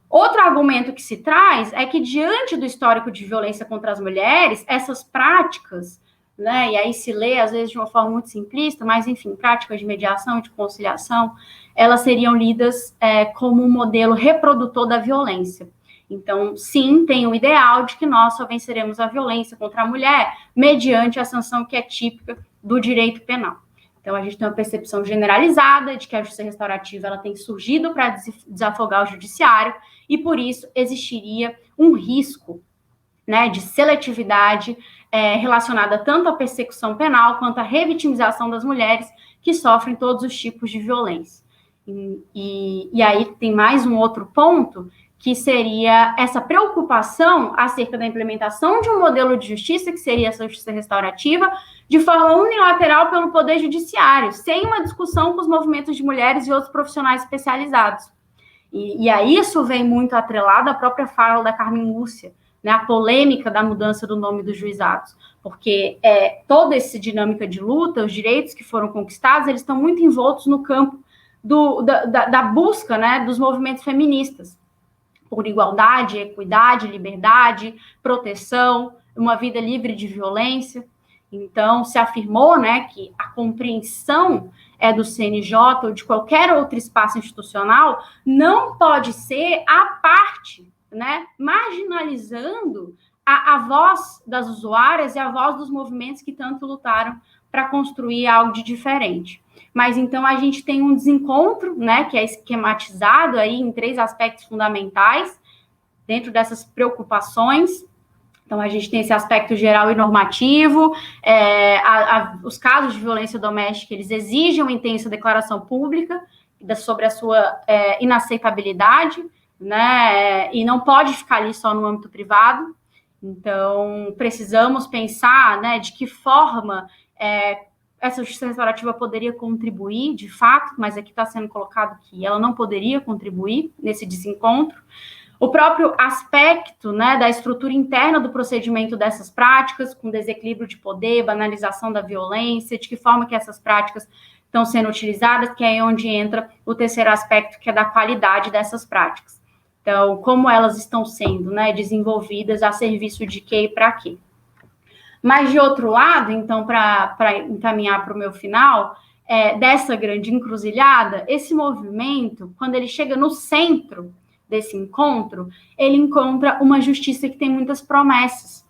Outro argumento que se traz é que, diante do histórico de violência contra as mulheres, essas práticas, né, e aí se lê, às vezes, de uma forma muito simplista, mas, enfim, práticas de mediação e de conciliação, elas seriam lidas como um modelo reprodutor da violência. Então, sim, tem o ideal de que nós só venceremos a violência contra a mulher mediante a sanção que é típica do direito penal. Então, a gente tem uma percepção generalizada de que a justiça restaurativa ela tem surgido para desafogar o judiciário e, por isso, existiria um risco, né, de seletividade relacionada tanto à persecução penal quanto à revitimização das mulheres que sofrem todos os tipos de violência. E aí tem mais um outro ponto, que seria essa preocupação acerca da implementação de um modelo de justiça, que seria essa justiça restaurativa, de forma unilateral pelo Poder Judiciário, sem uma discussão com os movimentos de mulheres e outros profissionais especializados. E a isso vem muito atrelado à própria fala da Carmen Lúcia, né, a polêmica da mudança do nome dos juizados, porque toda essa dinâmica de luta, os direitos que foram conquistados, eles estão muito envoltos no campo da busca, né, dos movimentos feministas, por igualdade, equidade, liberdade, proteção, uma vida livre de violência. Então, se afirmou, né, que a compreensão do CNJ ou de qualquer outro espaço institucional não pode ser à parte, né, marginalizando a voz das usuárias e a voz dos movimentos que tanto lutaram para construir algo de diferente. Mas, então, a gente tem um desencontro, né, que é esquematizado aí em 3 aspectos fundamentais, dentro dessas preocupações. Então, a gente tem esse aspecto geral e normativo, os casos de violência doméstica, eles exigem uma intensa declaração pública sobre a sua inaceitabilidade, né, e não pode ficar ali só no âmbito privado. Então, precisamos pensar, né, de que forma essa justiça restaurativa poderia contribuir, de fato, mas aqui está sendo colocado que ela não poderia contribuir nesse desencontro. O próprio aspecto, né, da estrutura interna do procedimento dessas práticas, com desequilíbrio de poder, banalização da violência, de que forma que essas práticas estão sendo utilizadas, que é onde entra o terceiro aspecto, que é da qualidade dessas práticas. Então, como elas estão sendo, né, desenvolvidas a serviço de quê e para quê. Mas, de outro lado, então, para encaminhar para o meu final, dessa grande encruzilhada, esse movimento, quando ele chega no centro desse encontro, ele encontra uma justiça que tem muitas promessas.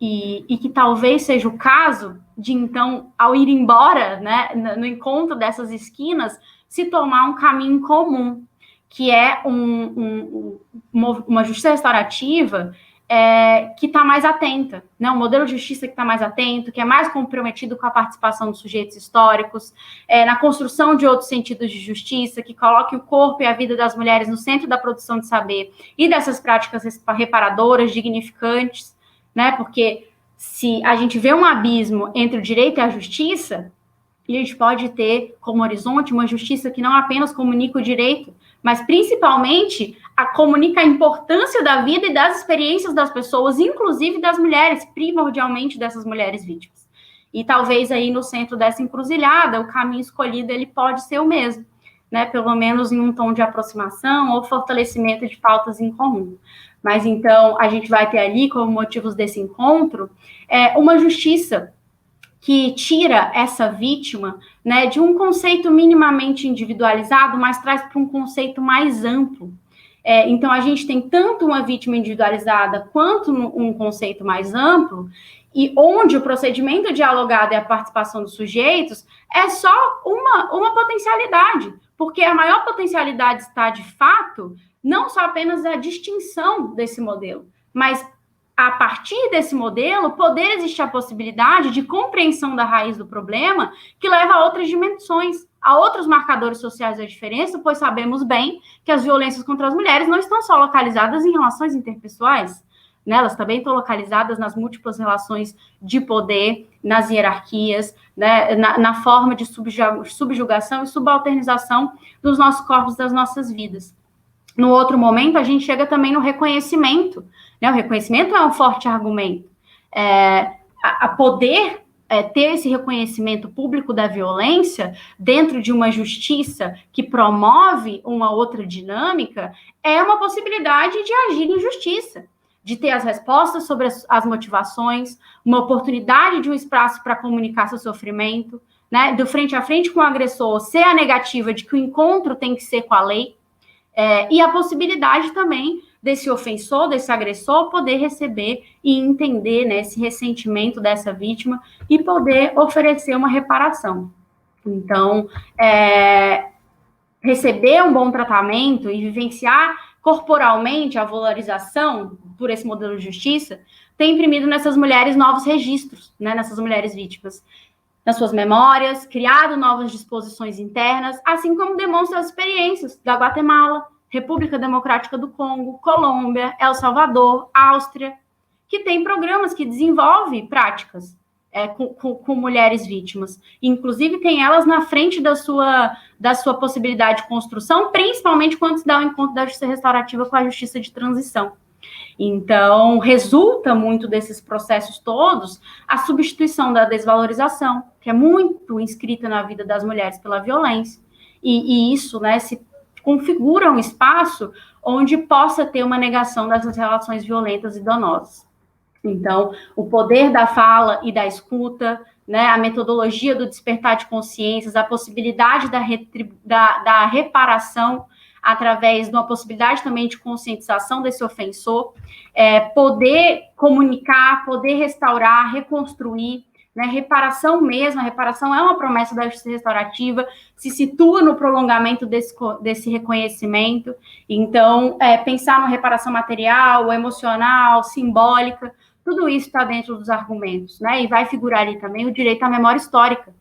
E que talvez seja o caso de, então, ao ir embora, né, no encontro dessas esquinas, se tomar um caminho comum, que é uma justiça restaurativa que está mais atenta, né? Um modelo de justiça que está mais atento, que é mais comprometido com a participação dos sujeitos históricos, na construção de outros sentidos de justiça, que coloque o corpo e a vida das mulheres no centro da produção de saber e dessas práticas reparadoras, dignificantes, né? Porque se a gente vê um abismo entre o direito e a justiça, a gente pode ter como horizonte uma justiça que não apenas comunica o direito, mas principalmente comunica a importância da vida e das experiências das pessoas, inclusive das mulheres, primordialmente dessas mulheres vítimas. E talvez aí no centro dessa encruzilhada, o caminho escolhido ele pode ser o mesmo, né? Pelo menos em um tom de aproximação ou fortalecimento de pautas em comum. Mas então a gente vai ter ali como motivos desse encontro uma justiça que tira essa vítima, né, de um conceito minimamente individualizado, mas traz para um conceito mais amplo. Então, a gente tem tanto uma vítima individualizada quanto um conceito mais amplo, e onde o procedimento dialogado e a participação dos sujeitos é só uma potencialidade, porque a maior potencialidade está, de fato, não só apenas a distinção desse modelo, mas a partir desse modelo, poder existir a possibilidade de compreensão da raiz do problema, que leva a outras dimensões, a outros marcadores sociais da diferença, pois sabemos bem que as violências contra as mulheres não estão só localizadas em relações interpessoais, né? Elas também estão localizadas nas múltiplas relações de poder, nas hierarquias, né? na forma de subjugação e subalternização dos nossos corpos, das nossas vidas. No outro momento, a gente chega também no reconhecimento, né? O reconhecimento é um forte argumento. A poder ter esse reconhecimento público da violência dentro de uma justiça que promove uma outra dinâmica é uma possibilidade de agir em justiça, de ter as respostas sobre as motivações, uma oportunidade de um espaço para comunicar seu sofrimento, né? Do frente a frente com o agressor, ser a negativa de que o encontro tem que ser com a lei, e a possibilidade também desse ofensor, desse agressor, poder receber e entender, né, esse ressentimento dessa vítima e poder oferecer uma reparação. Então, receber um bom tratamento e vivenciar corporalmente a valorização por esse modelo de justiça tem imprimido nessas mulheres novos registros, né, nessas mulheres vítimas, nas suas memórias, criado novas disposições internas, assim como demonstra as experiências da Guatemala, República Democrática do Congo, Colômbia, El Salvador, Áustria, que tem programas que desenvolvem práticas com mulheres vítimas. Inclusive, tem elas na frente da sua possibilidade de construção, principalmente quando se dá o encontro da justiça restaurativa com a justiça de transição. Então, resulta muito desses processos todos a substituição da desvalorização, que é muito inscrita na vida das mulheres pela violência. E isso, né, se configura um espaço onde possa ter uma negação dessas relações violentas e danosas. Então, o poder da fala e da escuta, né, a metodologia do despertar de consciências, a possibilidade da reparação através de uma possibilidade também de conscientização desse ofensor, poder comunicar, poder restaurar, reconstruir, né, reparação mesmo, a reparação é uma promessa da justiça restaurativa, se situa no prolongamento desse reconhecimento. Então, pensar na reparação material, emocional, simbólica, tudo isso está dentro dos argumentos, né, e vai figurar ali também o direito à memória histórica,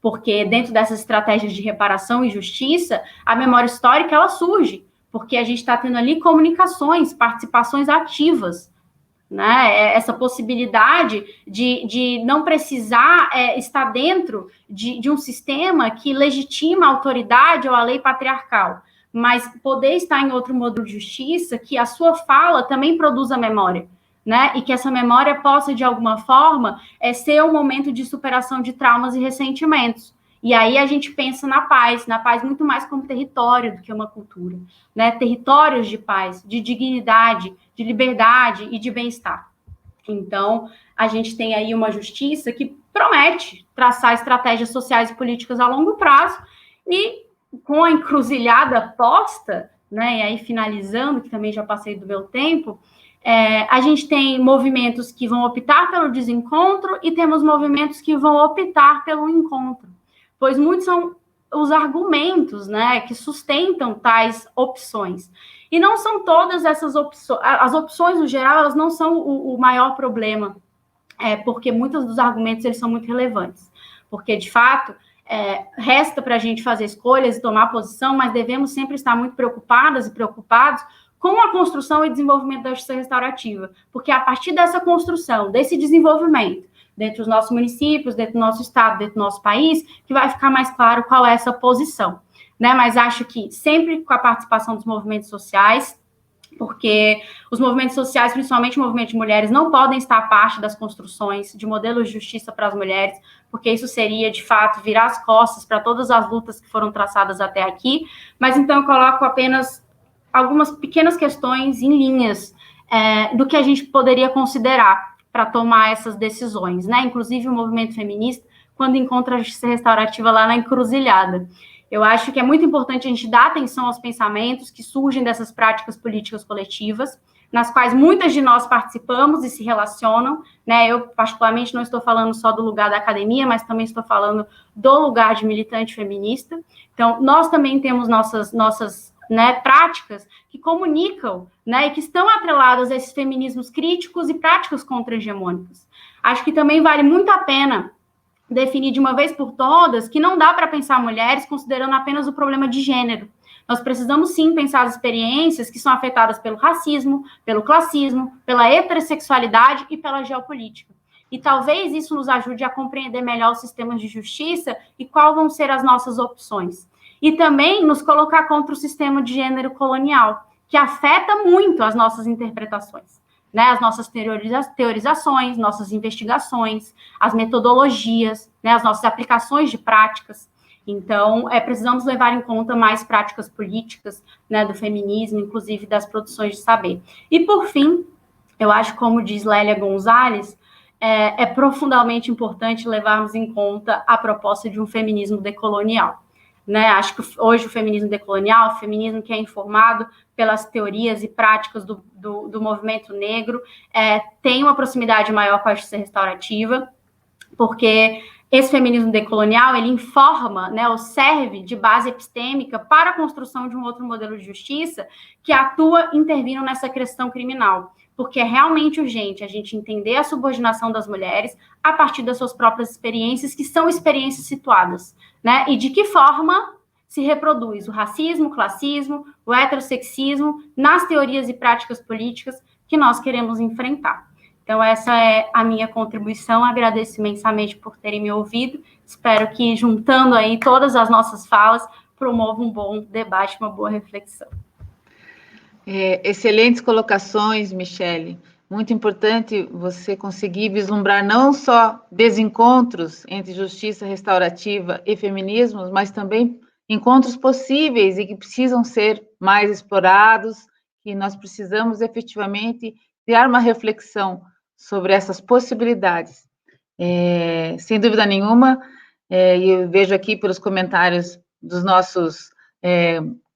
porque dentro dessas estratégias de reparação e justiça, a memória histórica, ela surge, porque a gente está tendo ali comunicações, participações ativas, né? Essa possibilidade de não precisar estar dentro de um sistema que legitima a autoridade ou a lei patriarcal, mas poder estar em outro modelo de justiça que a sua fala também produza memória, né? E que essa memória possa, de alguma forma, ser um momento de superação de traumas e ressentimentos. E aí a gente pensa na paz muito mais como território do que uma cultura, né? Territórios de paz, de dignidade, de liberdade e de bem-estar. Então, a gente tem aí uma justiça que promete traçar estratégias sociais e políticas a longo prazo e com a encruzilhada posta, né? E aí finalizando, que também já passei do meu tempo, a gente tem movimentos que vão optar pelo desencontro e temos movimentos que vão optar pelo encontro, pois muitos são os argumentos, né, que sustentam tais opções. E não são todas essas opções, as opções, no geral, elas não são o maior problema, porque muitos dos argumentos, eles são muito relevantes. Porque, de fato, resta para a gente fazer escolhas e tomar posição, mas devemos sempre estar muito preocupadas e preocupados com a construção e desenvolvimento da justiça restaurativa, porque a partir dessa construção, desse desenvolvimento, dentro dos nossos municípios, dentro do nosso estado, dentro do nosso país, que vai ficar mais claro qual é essa posição, né? Mas acho que sempre com a participação dos movimentos sociais, porque os movimentos sociais, principalmente o movimento de mulheres, não podem estar parte das construções de modelos de justiça para as mulheres, porque isso seria, de fato, virar as costas para todas as lutas que foram traçadas até aqui. Mas, então, eu coloco apenas algumas pequenas questões em linhas do que a gente poderia considerar para tomar essas decisões, né? Inclusive, o movimento feminista, quando encontra a justiça restaurativa lá na encruzilhada. Eu acho que é muito importante a gente dar atenção aos pensamentos que surgem dessas práticas políticas coletivas, nas quais muitas de nós participamos e se relacionam, né? Eu, particularmente, não estou falando só do lugar da academia, mas também estou falando do lugar de militante feminista. Então, nós também temos nossas práticas que comunicam, né, e que estão atreladas a esses feminismos críticos e práticas contra-hegemônicas. Acho que também vale muito a pena definir de uma vez por todas que não dá para pensar mulheres considerando apenas o problema de gênero. Nós precisamos, sim, pensar as experiências que são afetadas pelo racismo, pelo classismo, pela heterossexualidade e pela geopolítica. E talvez isso nos ajude a compreender melhor os sistemas de justiça e quais vão ser as nossas opções. E também nos colocar contra o sistema de gênero colonial, que afeta muito as nossas interpretações, né? As nossas teorizações, nossas investigações, as metodologias, né? As nossas aplicações de práticas. Então, precisamos levar em conta mais práticas políticas, né, do feminismo, inclusive das produções de saber. E, por fim, eu acho, como diz Lélia Gonzalez, é profundamente importante levarmos em conta a proposta de um feminismo decolonial. Né? Acho que hoje o feminismo decolonial, o feminismo que é informado pelas teorias e práticas do movimento negro, tem uma proximidade maior com a justiça restaurativa, porque esse feminismo decolonial, ele informa, né, ou serve de base epistêmica para a construção de um outro modelo de justiça que atua intervindo nessa questão criminal, porque é realmente urgente a gente entender a subordinação das mulheres a partir das suas próprias experiências, que são experiências situadas, né, e de que forma se reproduz o racismo, o classismo, o heterossexismo nas teorias e práticas políticas que nós queremos enfrentar. Então, essa é a minha contribuição. Agradeço imensamente por terem me ouvido. Espero que, juntando aí todas as nossas falas, promova um bom debate, uma boa reflexão. Excelentes colocações, Michele. Muito importante você conseguir vislumbrar não só desencontros entre justiça restaurativa e feminismos, mas também encontros possíveis e que precisam ser mais explorados, que nós precisamos efetivamente criar uma reflexão sobre essas possibilidades. Sem dúvida nenhuma, eu vejo aqui pelos comentários dos nossos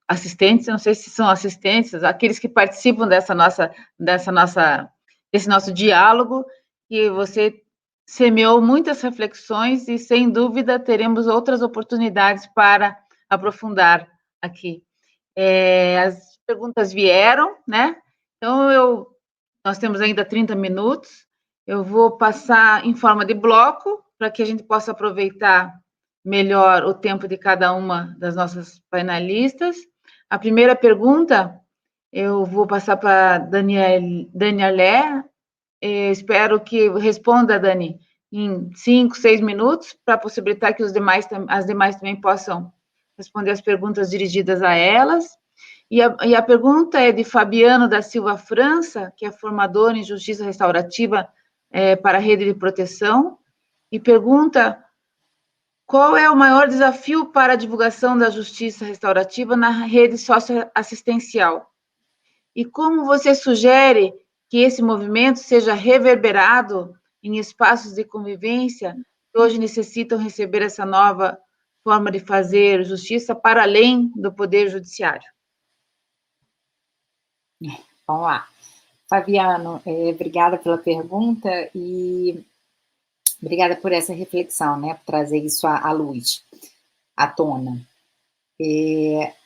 assistentes, não sei se são assistentes, aqueles que participam desse nosso diálogo, que você semeou muitas reflexões e, sem dúvida, teremos outras oportunidades para aprofundar aqui. As perguntas vieram, né? Então, nós temos ainda 30 minutos, eu vou passar em forma de bloco, para que a gente possa aproveitar melhor o tempo de cada uma das nossas painelistas. A primeira pergunta, eu vou passar para Danielé, espero que responda, Dani, em 5, 6 minutos, para possibilitar que as demais também possam responder as perguntas dirigidas a elas. E a pergunta é de Fabiano da Silva França, que é formador em Justiça Restaurativa para a Rede de Proteção, e pergunta qual é o maior desafio para a divulgação da justiça restaurativa na rede socioassistencial? E como você sugere que esse movimento seja reverberado em espaços de convivência que hoje necessitam receber essa nova forma de fazer justiça para além do Poder Judiciário? Vamos lá. Fabiano, obrigada pela pergunta e obrigada por essa reflexão, né, por trazer isso à luz. à tona.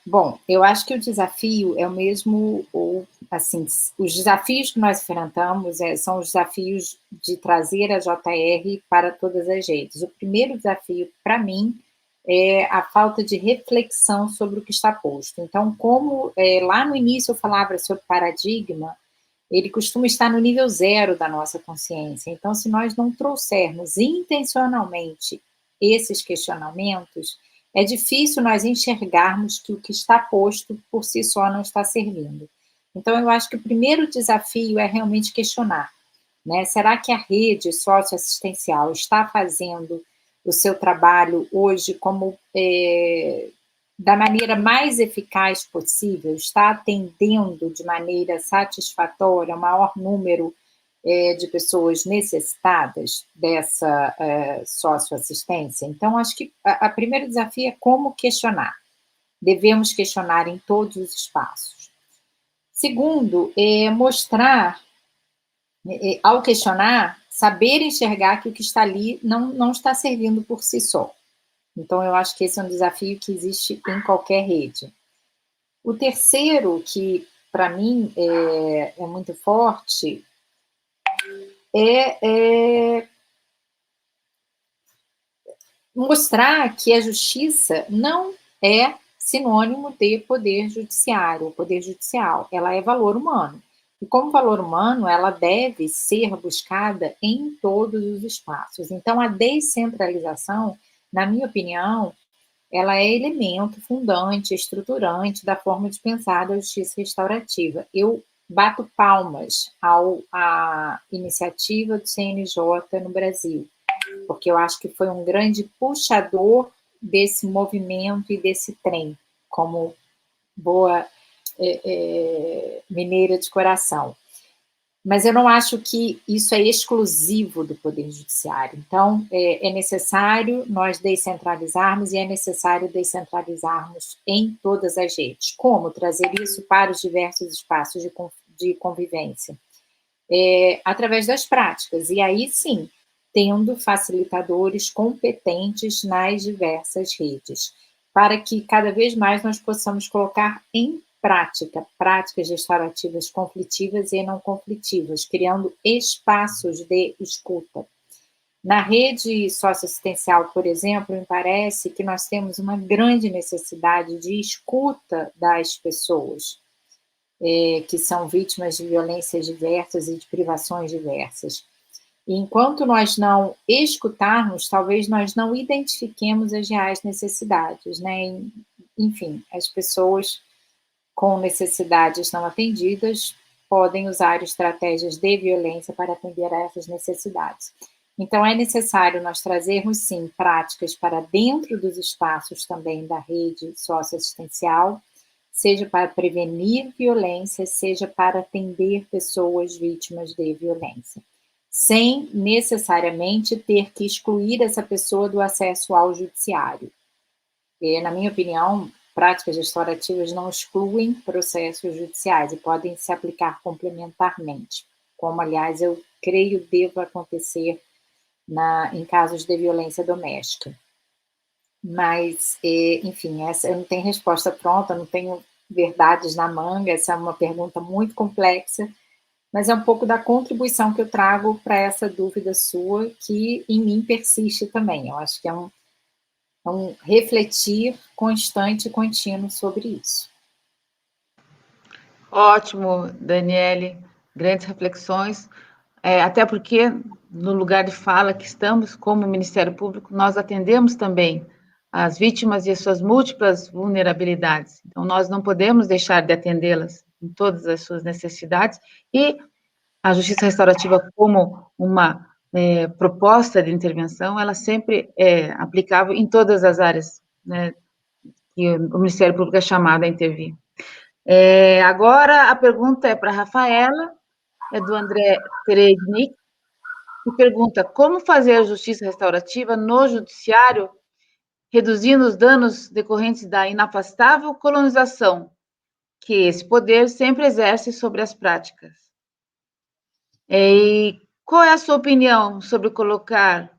Bom, eu acho que o desafio é o mesmo, ou assim, os desafios que nós enfrentamos são os desafios de trazer a JR para todas as redes. O primeiro desafio, para mim, é a falta de reflexão sobre o que está posto. Então, como lá no início eu falava sobre paradigma, ele costuma estar no nível 0 da nossa consciência. Então, se nós não trouxermos intencionalmente esses questionamentos, é difícil nós enxergarmos que o que está posto por si só não está servindo. Então, eu acho que o primeiro desafio é realmente questionar, né? Será que a rede socioassistencial está fazendo o seu trabalho hoje como da maneira mais eficaz possível? Está atendendo de maneira satisfatória o maior número de pessoas necessitadas dessa socioassistência? Então, acho que o primeiro desafio é como questionar. Devemos questionar em todos os espaços. Segundo, mostrar, ao questionar, saber enxergar que o que está ali não está servindo por si só. Então, eu acho que esse é um desafio que existe em qualquer rede. O terceiro, que para mim é muito forte, é mostrar que a justiça não é sinônimo de poder judiciário, ou poder judicial. Ela é valor humano. E como valor humano, ela deve ser buscada em todos os espaços. Então, a descentralização, na minha opinião, ela é elemento fundante, estruturante da forma de pensar da justiça restaurativa. Eu bato palmas à iniciativa do CNJ no Brasil, porque eu acho que foi um grande puxador desse movimento e desse trem, como boa mineira de coração. Mas eu não acho que isso é exclusivo do Poder Judiciário. Então, é necessário nós descentralizarmos e é necessário descentralizarmos em todas as redes. Como trazer isso para os diversos espaços de convivência? Através das práticas. E aí, sim, tendo facilitadores competentes nas diversas redes, para que cada vez mais nós possamos colocar em práticas restaurativas conflitivas e não conflitivas, criando espaços de escuta. Na rede socioassistencial, por exemplo, me parece que nós temos uma grande necessidade de escuta das pessoas que são vítimas de violências diversas e de privações diversas. E enquanto nós não escutarmos, talvez nós não identifiquemos as reais necessidades, né? Enfim, as pessoas com necessidades não atendidas podem usar estratégias de violência para atender a essas necessidades. Então, é necessário nós trazermos, sim, práticas para dentro dos espaços também da rede socioassistencial, seja para prevenir violência, seja para atender pessoas vítimas de violência, sem necessariamente ter que excluir essa pessoa do acesso ao judiciário. E, na minha opinião, práticas restaurativas não excluem processos judiciais e podem se aplicar complementarmente, como, aliás, eu creio deva acontecer em casos de violência doméstica. Mas, enfim, eu não tenho resposta pronta, não tenho verdades na manga, essa é uma pergunta muito complexa, mas é um pouco da contribuição que eu trago para essa dúvida sua, que em mim persiste também. Eu acho que é um refletir constante e contínuo sobre isso. Ótimo, Daniele, grandes reflexões, até porque no lugar de fala que estamos, como Ministério Público, nós atendemos também as vítimas e as suas múltiplas vulnerabilidades. Então, nós não podemos deixar de atendê-las em todas as suas necessidades, e a justiça restaurativa, como uma proposta de intervenção, ela sempre é aplicável em todas as áreas, né, que o Ministério Público é chamado a intervir. Agora, a pergunta é para a Rafaela, é do André Terednik, que pergunta: como fazer a justiça restaurativa no judiciário, reduzindo os danos decorrentes da inafastável colonização que esse poder sempre exerce sobre as práticas? E qual é a sua opinião sobre colocar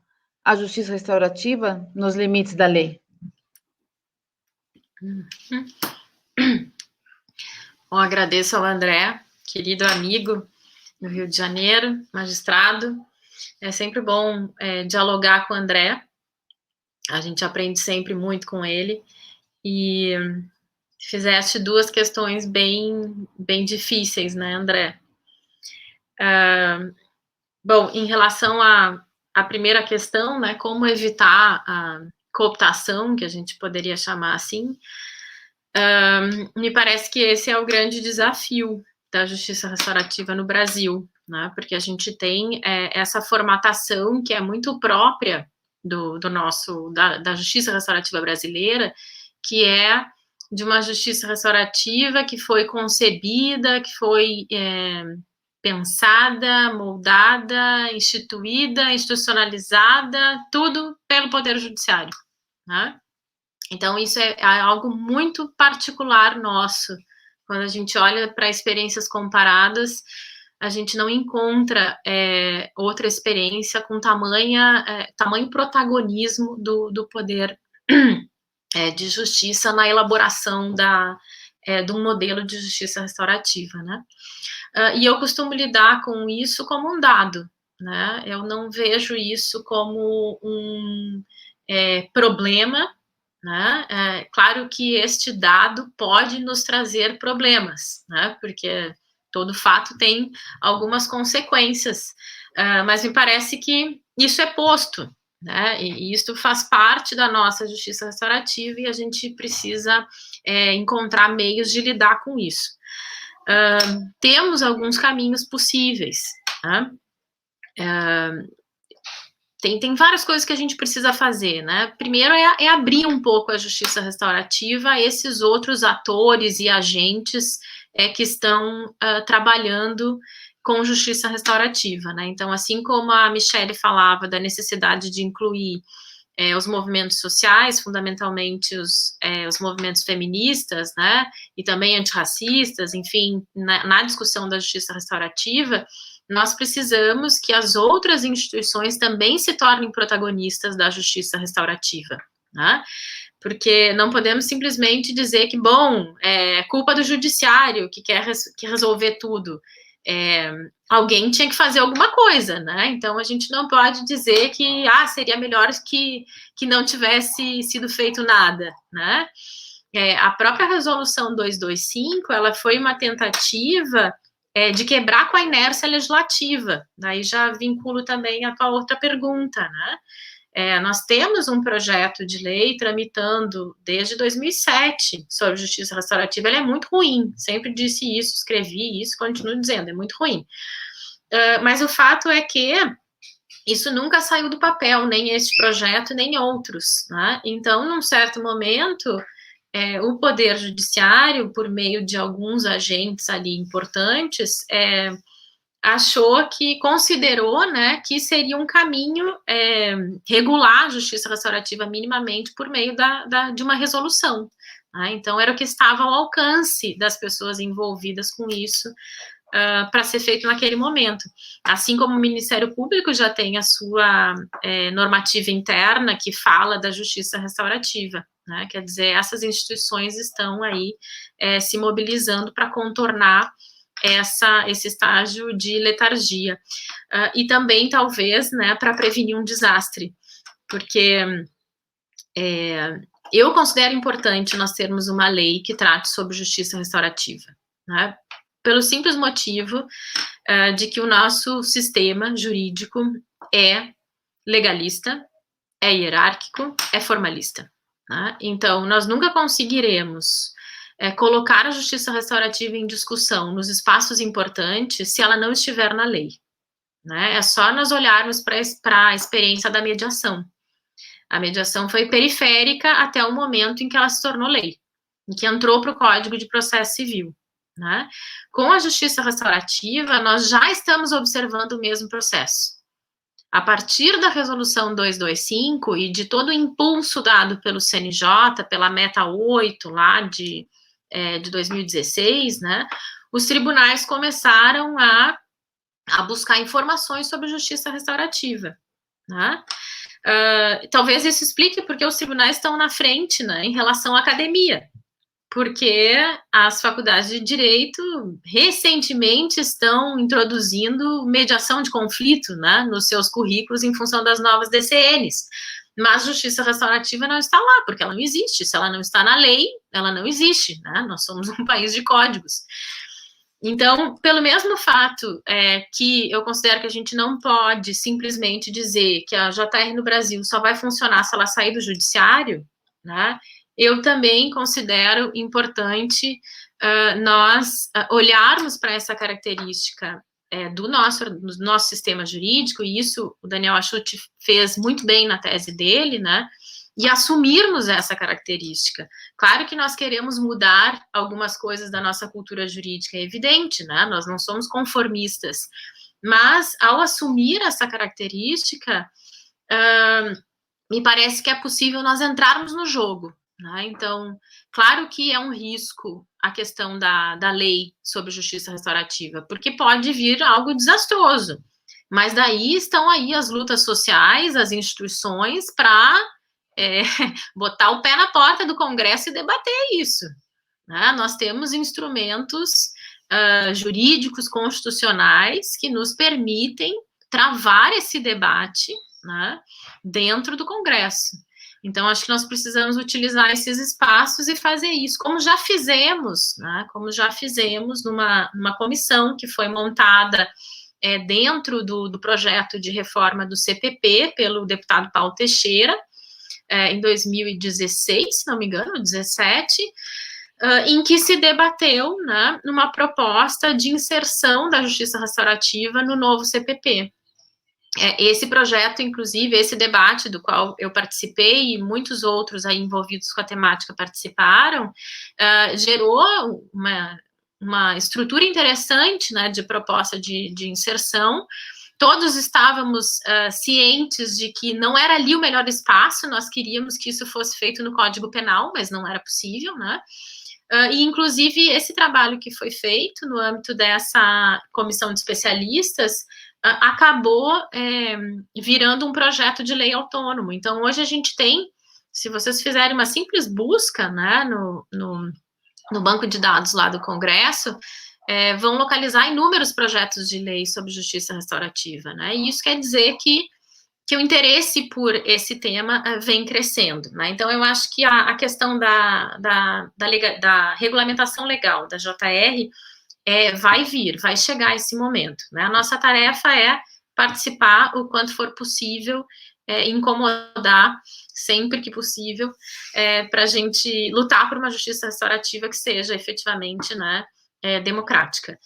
a justiça restaurativa nos limites da lei? Bom, agradeço ao André, querido amigo do Rio de Janeiro, magistrado. É sempre bom dialogar com o André, a gente aprende sempre muito com ele, e fizeste duas questões bem difíceis, né, André? Bom, em relação à primeira questão, né, como evitar a cooptação, que a gente poderia chamar assim, me parece que esse é o grande desafio da justiça restaurativa no Brasil, né, porque a gente tem essa formatação que é muito própria da justiça restaurativa brasileira, que é de uma justiça restaurativa que foi concebida, que foi pensada, moldada, instituída, institucionalizada, tudo pelo Poder Judiciário, né? Então, isso é algo muito particular nosso. Quando a gente olha para experiências comparadas, a gente não encontra outra experiência com tamanho protagonismo do poder de justiça na elaboração de um modelo de justiça restaurativa, né? E eu costumo lidar com isso como um dado, né? Eu não vejo isso como um problema, né? Claro que este dado pode nos trazer problemas, né? Porque todo fato tem algumas consequências, mas me parece que isso é posto, né? E isso faz parte da nossa justiça restaurativa e a gente precisa encontrar meios de lidar com isso. Temos alguns caminhos possíveis, né? Tem várias coisas que a gente precisa fazer, né? Primeiro é abrir um pouco a justiça restaurativa a esses outros atores e agentes que estão trabalhando com justiça restaurativa, né? Então, assim como a Michele falava da necessidade de incluir os movimentos sociais, fundamentalmente os movimentos feministas, né? E também antirracistas, enfim, na discussão da justiça restaurativa, nós precisamos que as outras instituições também se tornem protagonistas da justiça restaurativa, né? Porque não podemos simplesmente dizer que, bom, é culpa do judiciário que quer resolver tudo. Alguém tinha que fazer alguma coisa, né? Então, a gente não pode dizer que, seria melhor que não tivesse sido feito nada, né? A própria resolução 225, ela foi uma tentativa de quebrar com a inércia legislativa. Daí já vinculo também a tua outra pergunta, né? Nós temos um projeto de lei tramitando desde 2007 sobre justiça restaurativa. Ele é muito ruim, sempre disse isso, escrevi isso, continuo dizendo, é muito ruim. Mas o fato é que isso nunca saiu do papel, nem este projeto, nem outros, né? Então, num certo momento, o Poder Judiciário, por meio de alguns agentes ali importantes, considerou, né, que seria um caminho regular a justiça restaurativa minimamente por meio de uma resolução, né? Então, era o que estava ao alcance das pessoas envolvidas com isso, para ser feito naquele momento. Assim como o Ministério Público já tem a sua normativa interna que fala da justiça restaurativa, né? Quer dizer, essas instituições estão aí se mobilizando para contornar esse estágio de letargia. E também, talvez, né, para prevenir um desastre, porque eu considero importante nós termos uma lei que trate sobre justiça restaurativa, né? Pelo simples motivo de que o nosso sistema jurídico é legalista, é hierárquico, é formalista, né? Então, nós nunca conseguiremos colocar a justiça restaurativa em discussão nos espaços importantes se ela não estiver na lei, né? É só nós olharmos para a experiência da mediação. A mediação foi periférica até o momento em que ela se tornou lei, em que entrou para o Código de Processo Civil, né? Com a justiça restaurativa, nós já estamos observando o mesmo processo. A partir da resolução 225 e de todo o impulso dado pelo CNJ, pela meta 8 lá de 2016, né, os tribunais começaram a buscar informações sobre justiça restaurativa, né? Talvez isso explique porque os tribunais estão na frente, né, em relação à academia, porque as faculdades de direito recentemente estão introduzindo mediação de conflito, né, nos seus currículos em função das novas DCNs. Mas justiça restaurativa não está lá, porque ela não existe. Se ela não está na lei, ela não existe, né? Nós somos um país de códigos. Então, pelo mesmo fato que eu considero que a gente não pode simplesmente dizer que a JR no Brasil só vai funcionar se ela sair do judiciário, né? Eu também considero importante nós olharmos para essa característica do nosso sistema jurídico, e isso o Daniel Achuti fez muito bem na tese dele, né? E assumirmos essa característica. Claro que nós queremos mudar algumas coisas da nossa cultura jurídica, é evidente, né? Nós não somos conformistas, mas ao assumir essa característica, me parece que é possível nós entrarmos no jogo, né? Então, claro que é um risco a questão da lei sobre justiça restaurativa, porque pode vir algo desastroso, mas daí estão aí as lutas sociais, as instituições para botar o pé na porta do Congresso e debater isso, né? Nós temos instrumentos jurídicos, constitucionais, que nos permitem travar esse debate, né, dentro do Congresso. Então, acho que nós precisamos utilizar esses espaços e fazer isso, como já fizemos, né, como já fizemos numa comissão que foi montada dentro do projeto de reforma do CPP, pelo deputado Paulo Teixeira, em 2016, se não me engano, 2017, em que se debateu, né, numa proposta de inserção da justiça restaurativa no novo CPP. Esse projeto, inclusive, esse debate do qual eu participei e muitos outros aí envolvidos com a temática participaram, gerou uma estrutura interessante, né, de proposta de inserção. Todos estávamos cientes de que não era ali o melhor espaço, nós queríamos que isso fosse feito no Código Penal, mas não era possível, né? E, inclusive, esse trabalho que foi feito no âmbito dessa comissão de especialistas acabou virando um projeto de lei autônomo. Então, hoje a gente tem, se vocês fizerem uma simples busca, né, no banco de dados lá do Congresso, vão localizar inúmeros projetos de lei sobre justiça restaurativa, né? E isso quer dizer que o interesse por esse tema vem crescendo, né? Então, eu acho que a questão da regulamentação legal da JR vai chegar esse momento, né? A nossa tarefa é participar o quanto for possível, incomodar sempre que possível, para a gente lutar por uma justiça restaurativa que seja efetivamente, né, democrática.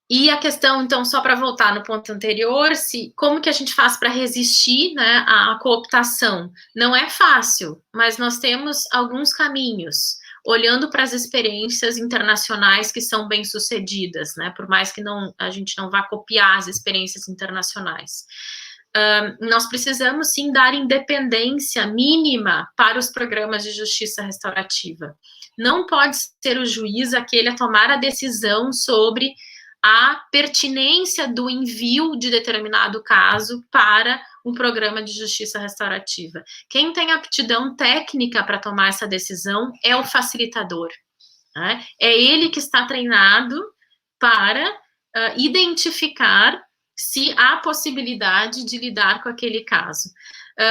E a questão, então, só para voltar no ponto anterior, como que a gente faz para resistir, né, à cooptação? Não é fácil, mas nós temos alguns caminhos, olhando para as experiências internacionais que são bem-sucedidas, né, por mais que a gente não vá copiar as experiências internacionais. Nós precisamos, sim, dar independência mínima para os programas de justiça restaurativa. Não pode ser o juiz aquele a tomar a decisão sobre a pertinência do envio de determinado caso para um programa de justiça restaurativa. Quem tem aptidão técnica para tomar essa decisão é o facilitador, né? É ele que está treinado para identificar se há possibilidade de lidar com aquele caso.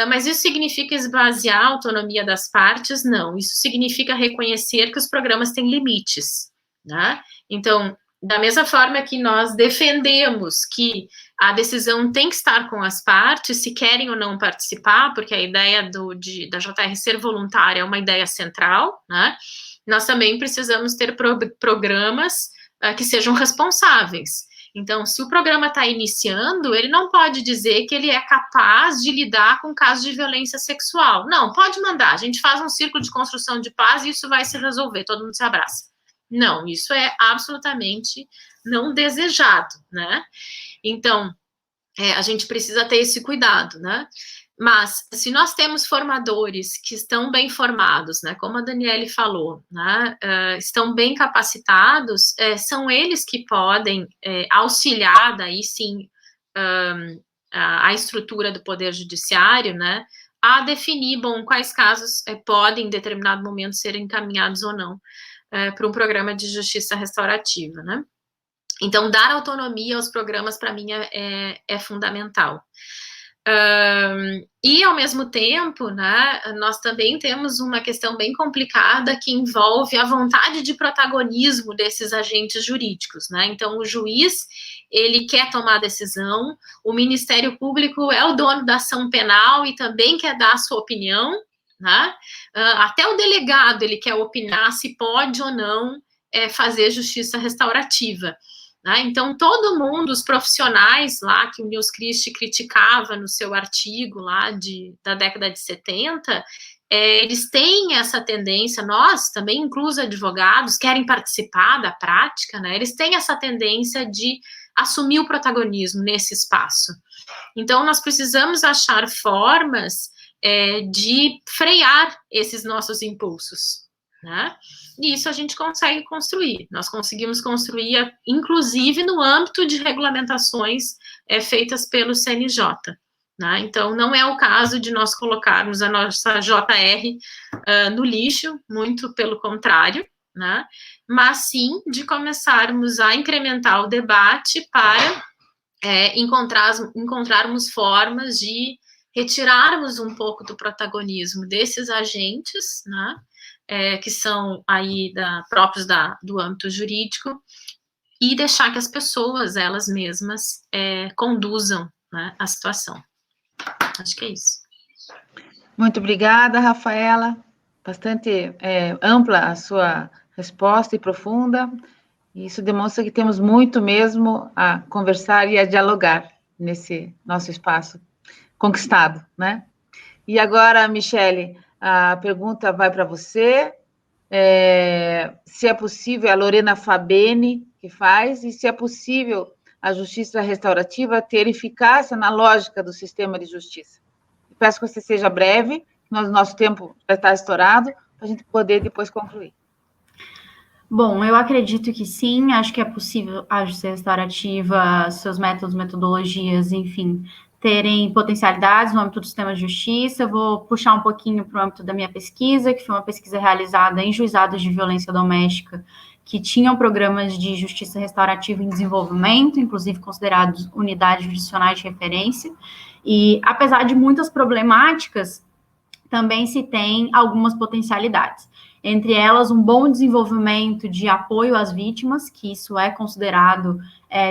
Mas isso significa esvaziar a autonomia das partes? Não. Isso significa reconhecer que os programas têm limites, né? Então, da mesma forma que nós defendemos que a decisão tem que estar com as partes, se querem ou não participar, porque a ideia da JR ser voluntária é uma ideia central, né? Nós também precisamos ter programas que sejam responsáveis. Então, se o programa está iniciando, ele não pode dizer que ele é capaz de lidar com casos de violência sexual. Não, pode mandar, a gente faz um círculo de construção de paz e isso vai se resolver, todo mundo se abraça. Não, isso é absolutamente não desejado, né? Então, a gente precisa ter esse cuidado, né? Mas, se nós temos formadores que estão bem formados, né, como a Daniele falou, né, estão bem capacitados, são eles que podem auxiliar, daí sim, a estrutura do Poder Judiciário, né, a definir, bom, quais casos podem, em determinado momento, ser encaminhados ou não para um programa de justiça restaurativa, né. Então, dar autonomia aos programas, para mim, é fundamental. E, ao mesmo tempo, né, nós também temos uma questão bem complicada que envolve a vontade de protagonismo desses agentes jurídicos, né? Então, o juiz, ele quer tomar decisão, o Ministério Público é o dono da ação penal e também quer dar a sua opinião, né? Até o delegado, ele quer opinar se pode ou não fazer justiça restaurativa. Então, todo mundo, os profissionais lá que o Nils Christie criticava no seu artigo lá da década de 70, eles têm essa tendência, nós também, incluso advogados, querem participar da prática, né? Eles têm essa tendência de assumir o protagonismo nesse espaço. Então, nós precisamos achar formas de frear esses nossos impulsos, né? E isso a gente consegue construir. Nós conseguimos construir, inclusive, no âmbito de regulamentações feitas pelo CNJ. Né? Então, não é o caso de nós colocarmos a nossa JR no lixo, muito pelo contrário, né? Mas sim de começarmos a incrementar o debate para encontrarmos formas de retirarmos um pouco do protagonismo desses agentes, né? Que são aí próprios do âmbito jurídico, e deixar que as pessoas, elas mesmas, conduzam, né, a situação. Acho que é isso. Muito obrigada, Rafaela. Bastante ampla a sua resposta e profunda. Isso demonstra que temos muito mesmo a conversar e a dialogar nesse nosso espaço conquistado, né? E agora, Michele, a pergunta vai para você, se é possível, a Lorena Fabene que faz, e se é possível a justiça restaurativa ter eficácia na lógica do sistema de justiça. Peço que você seja breve, nosso tempo já está estourado, para a gente poder depois concluir. Bom, eu acredito que sim, acho que é possível a justiça restaurativa, seus métodos, metodologias, enfim, terem potencialidades no âmbito do sistema de justiça. Eu vou puxar um pouquinho para o âmbito da minha pesquisa, que foi uma pesquisa realizada em juizados de violência doméstica, que tinham programas de justiça restaurativa em desenvolvimento, inclusive considerados unidades jurisdicionais de referência, e apesar de muitas problemáticas, também se tem algumas potencialidades. Entre elas, um bom desenvolvimento de apoio às vítimas, que isso é considerado,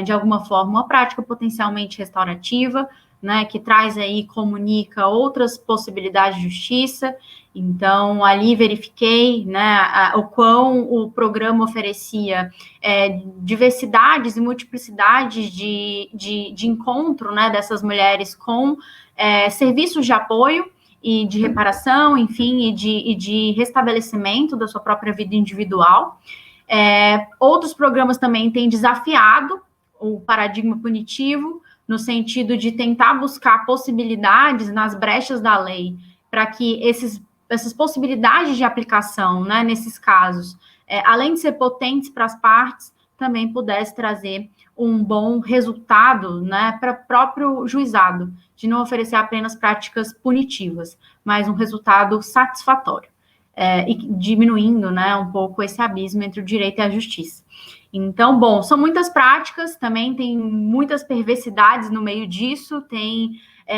de alguma forma, uma prática potencialmente restaurativa, né, que traz aí, comunica outras possibilidades de justiça. Então, ali verifiquei, né, o quão o programa oferecia diversidades e multiplicidades de encontro, né, dessas mulheres com serviços de apoio e de reparação, enfim, e de restabelecimento da sua própria vida individual. Outros programas também têm desafiado o paradigma punitivo, no sentido de tentar buscar possibilidades nas brechas da lei, para que essas possibilidades de aplicação, né, nesses casos, além de ser potentes para as partes, também pudesse trazer um bom resultado, né, para o próprio juizado, de não oferecer apenas práticas punitivas, mas um resultado satisfatório, e diminuindo, né, um pouco esse abismo entre o direito e a justiça. Então, bom, são muitas práticas, também tem muitas perversidades no meio disso, tem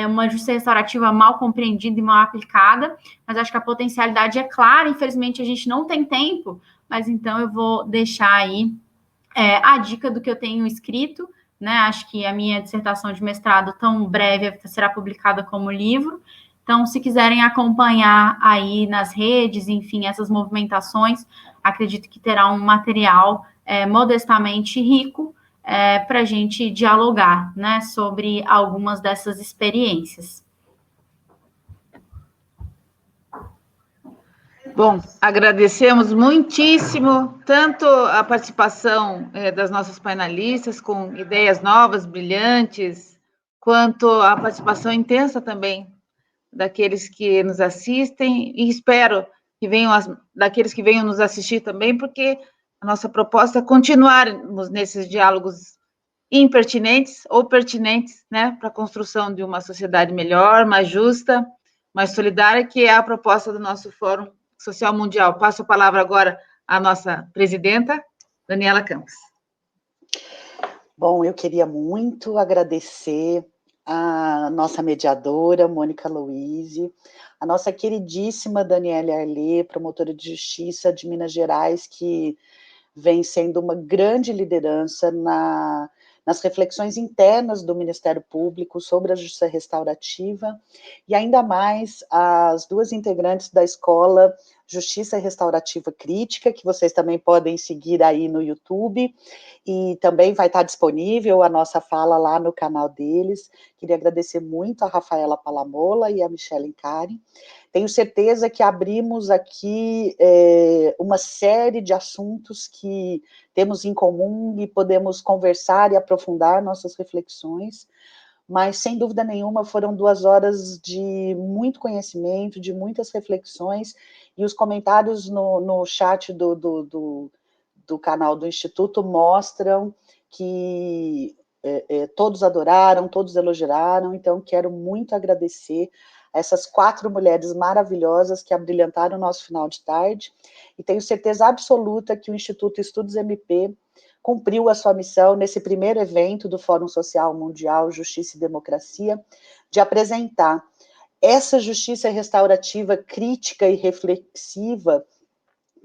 uma justiça restaurativa mal compreendida e mal aplicada, mas acho que a potencialidade é clara. Infelizmente, a gente não tem tempo, mas então eu vou deixar aí a dica do que eu tenho escrito, né? Acho que a minha dissertação de mestrado, tão breve, será publicada como livro. Então, se quiserem acompanhar aí nas redes, enfim, essas movimentações, acredito que terá um material modestamente rico para a gente dialogar, né, sobre algumas dessas experiências. Bom, agradecemos muitíssimo tanto a participação das nossas panelistas com ideias novas, brilhantes, quanto a participação intensa também daqueles que nos assistem, e espero que venham daqueles que venham nos assistir também, porque a nossa proposta é continuarmos nesses diálogos impertinentes ou pertinentes, né, para a construção de uma sociedade melhor, mais justa, mais solidária, que é a proposta do nosso Fórum Social Mundial. Passo a palavra agora à nossa presidenta, Daniela Campos. Bom, eu queria muito agradecer a nossa mediadora, Mônica Louise, a nossa queridíssima Daniela Arlê, promotora de justiça de Minas Gerais, que vem sendo uma grande liderança nas reflexões internas do Ministério Público sobre a justiça restaurativa, e ainda mais as duas integrantes da escola Justiça Restaurativa Crítica, que vocês também podem seguir aí no YouTube, e também vai estar disponível a nossa fala lá no canal deles. Queria agradecer muito a Rafaela Palamola e a Michelle Incari. Tenho certeza que abrimos aqui uma série de assuntos que temos em comum e podemos conversar e aprofundar nossas reflexões, mas, sem dúvida nenhuma, foram 2 horas de muito conhecimento, de muitas reflexões, e os comentários no chat do canal do Instituto mostram que todos adoraram, todos elogiaram, então quero muito agradecer a essas 4 mulheres maravilhosas que abrilhantaram o nosso final de tarde, e tenho certeza absoluta que o Instituto Estudos MP cumpriu a sua missão nesse primeiro evento do Fórum Social Mundial Justiça e Democracia, de apresentar essa justiça restaurativa crítica e reflexiva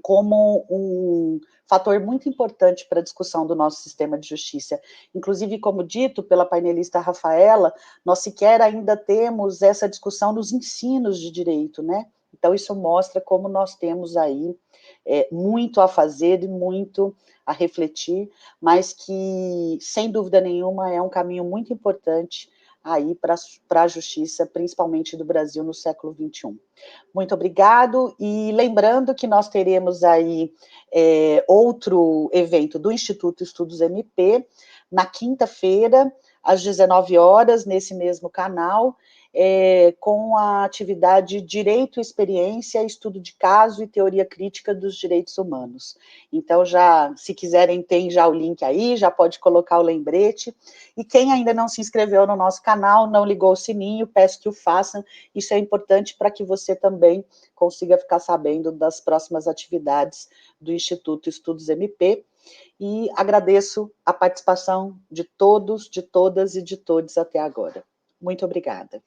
como um fator muito importante para a discussão do nosso sistema de justiça. Inclusive, como dito pela painelista Rafaela, nós sequer ainda temos essa discussão nos ensinos de direito, né? Então, isso mostra como nós temos aí muito a fazer e muito a refletir, mas que, sem dúvida nenhuma, é um caminho muito importante aí para a justiça, principalmente do Brasil no século XXI. Muito obrigado, e lembrando que nós teremos aí outro evento do Instituto Estudos MP, na quinta-feira, às 19 horas, nesse mesmo canal, com a atividade Direito, Experiência, Estudo de Caso e Teoria Crítica dos Direitos Humanos. Então, já, se quiserem, tem já o link aí, já pode colocar o lembrete, e quem ainda não se inscreveu no nosso canal, não ligou o sininho, peço que o façam, isso é importante para que você também consiga ficar sabendo das próximas atividades do Instituto Estudos MP, e agradeço a participação de todos, de todas e de todos até agora. Muito obrigada.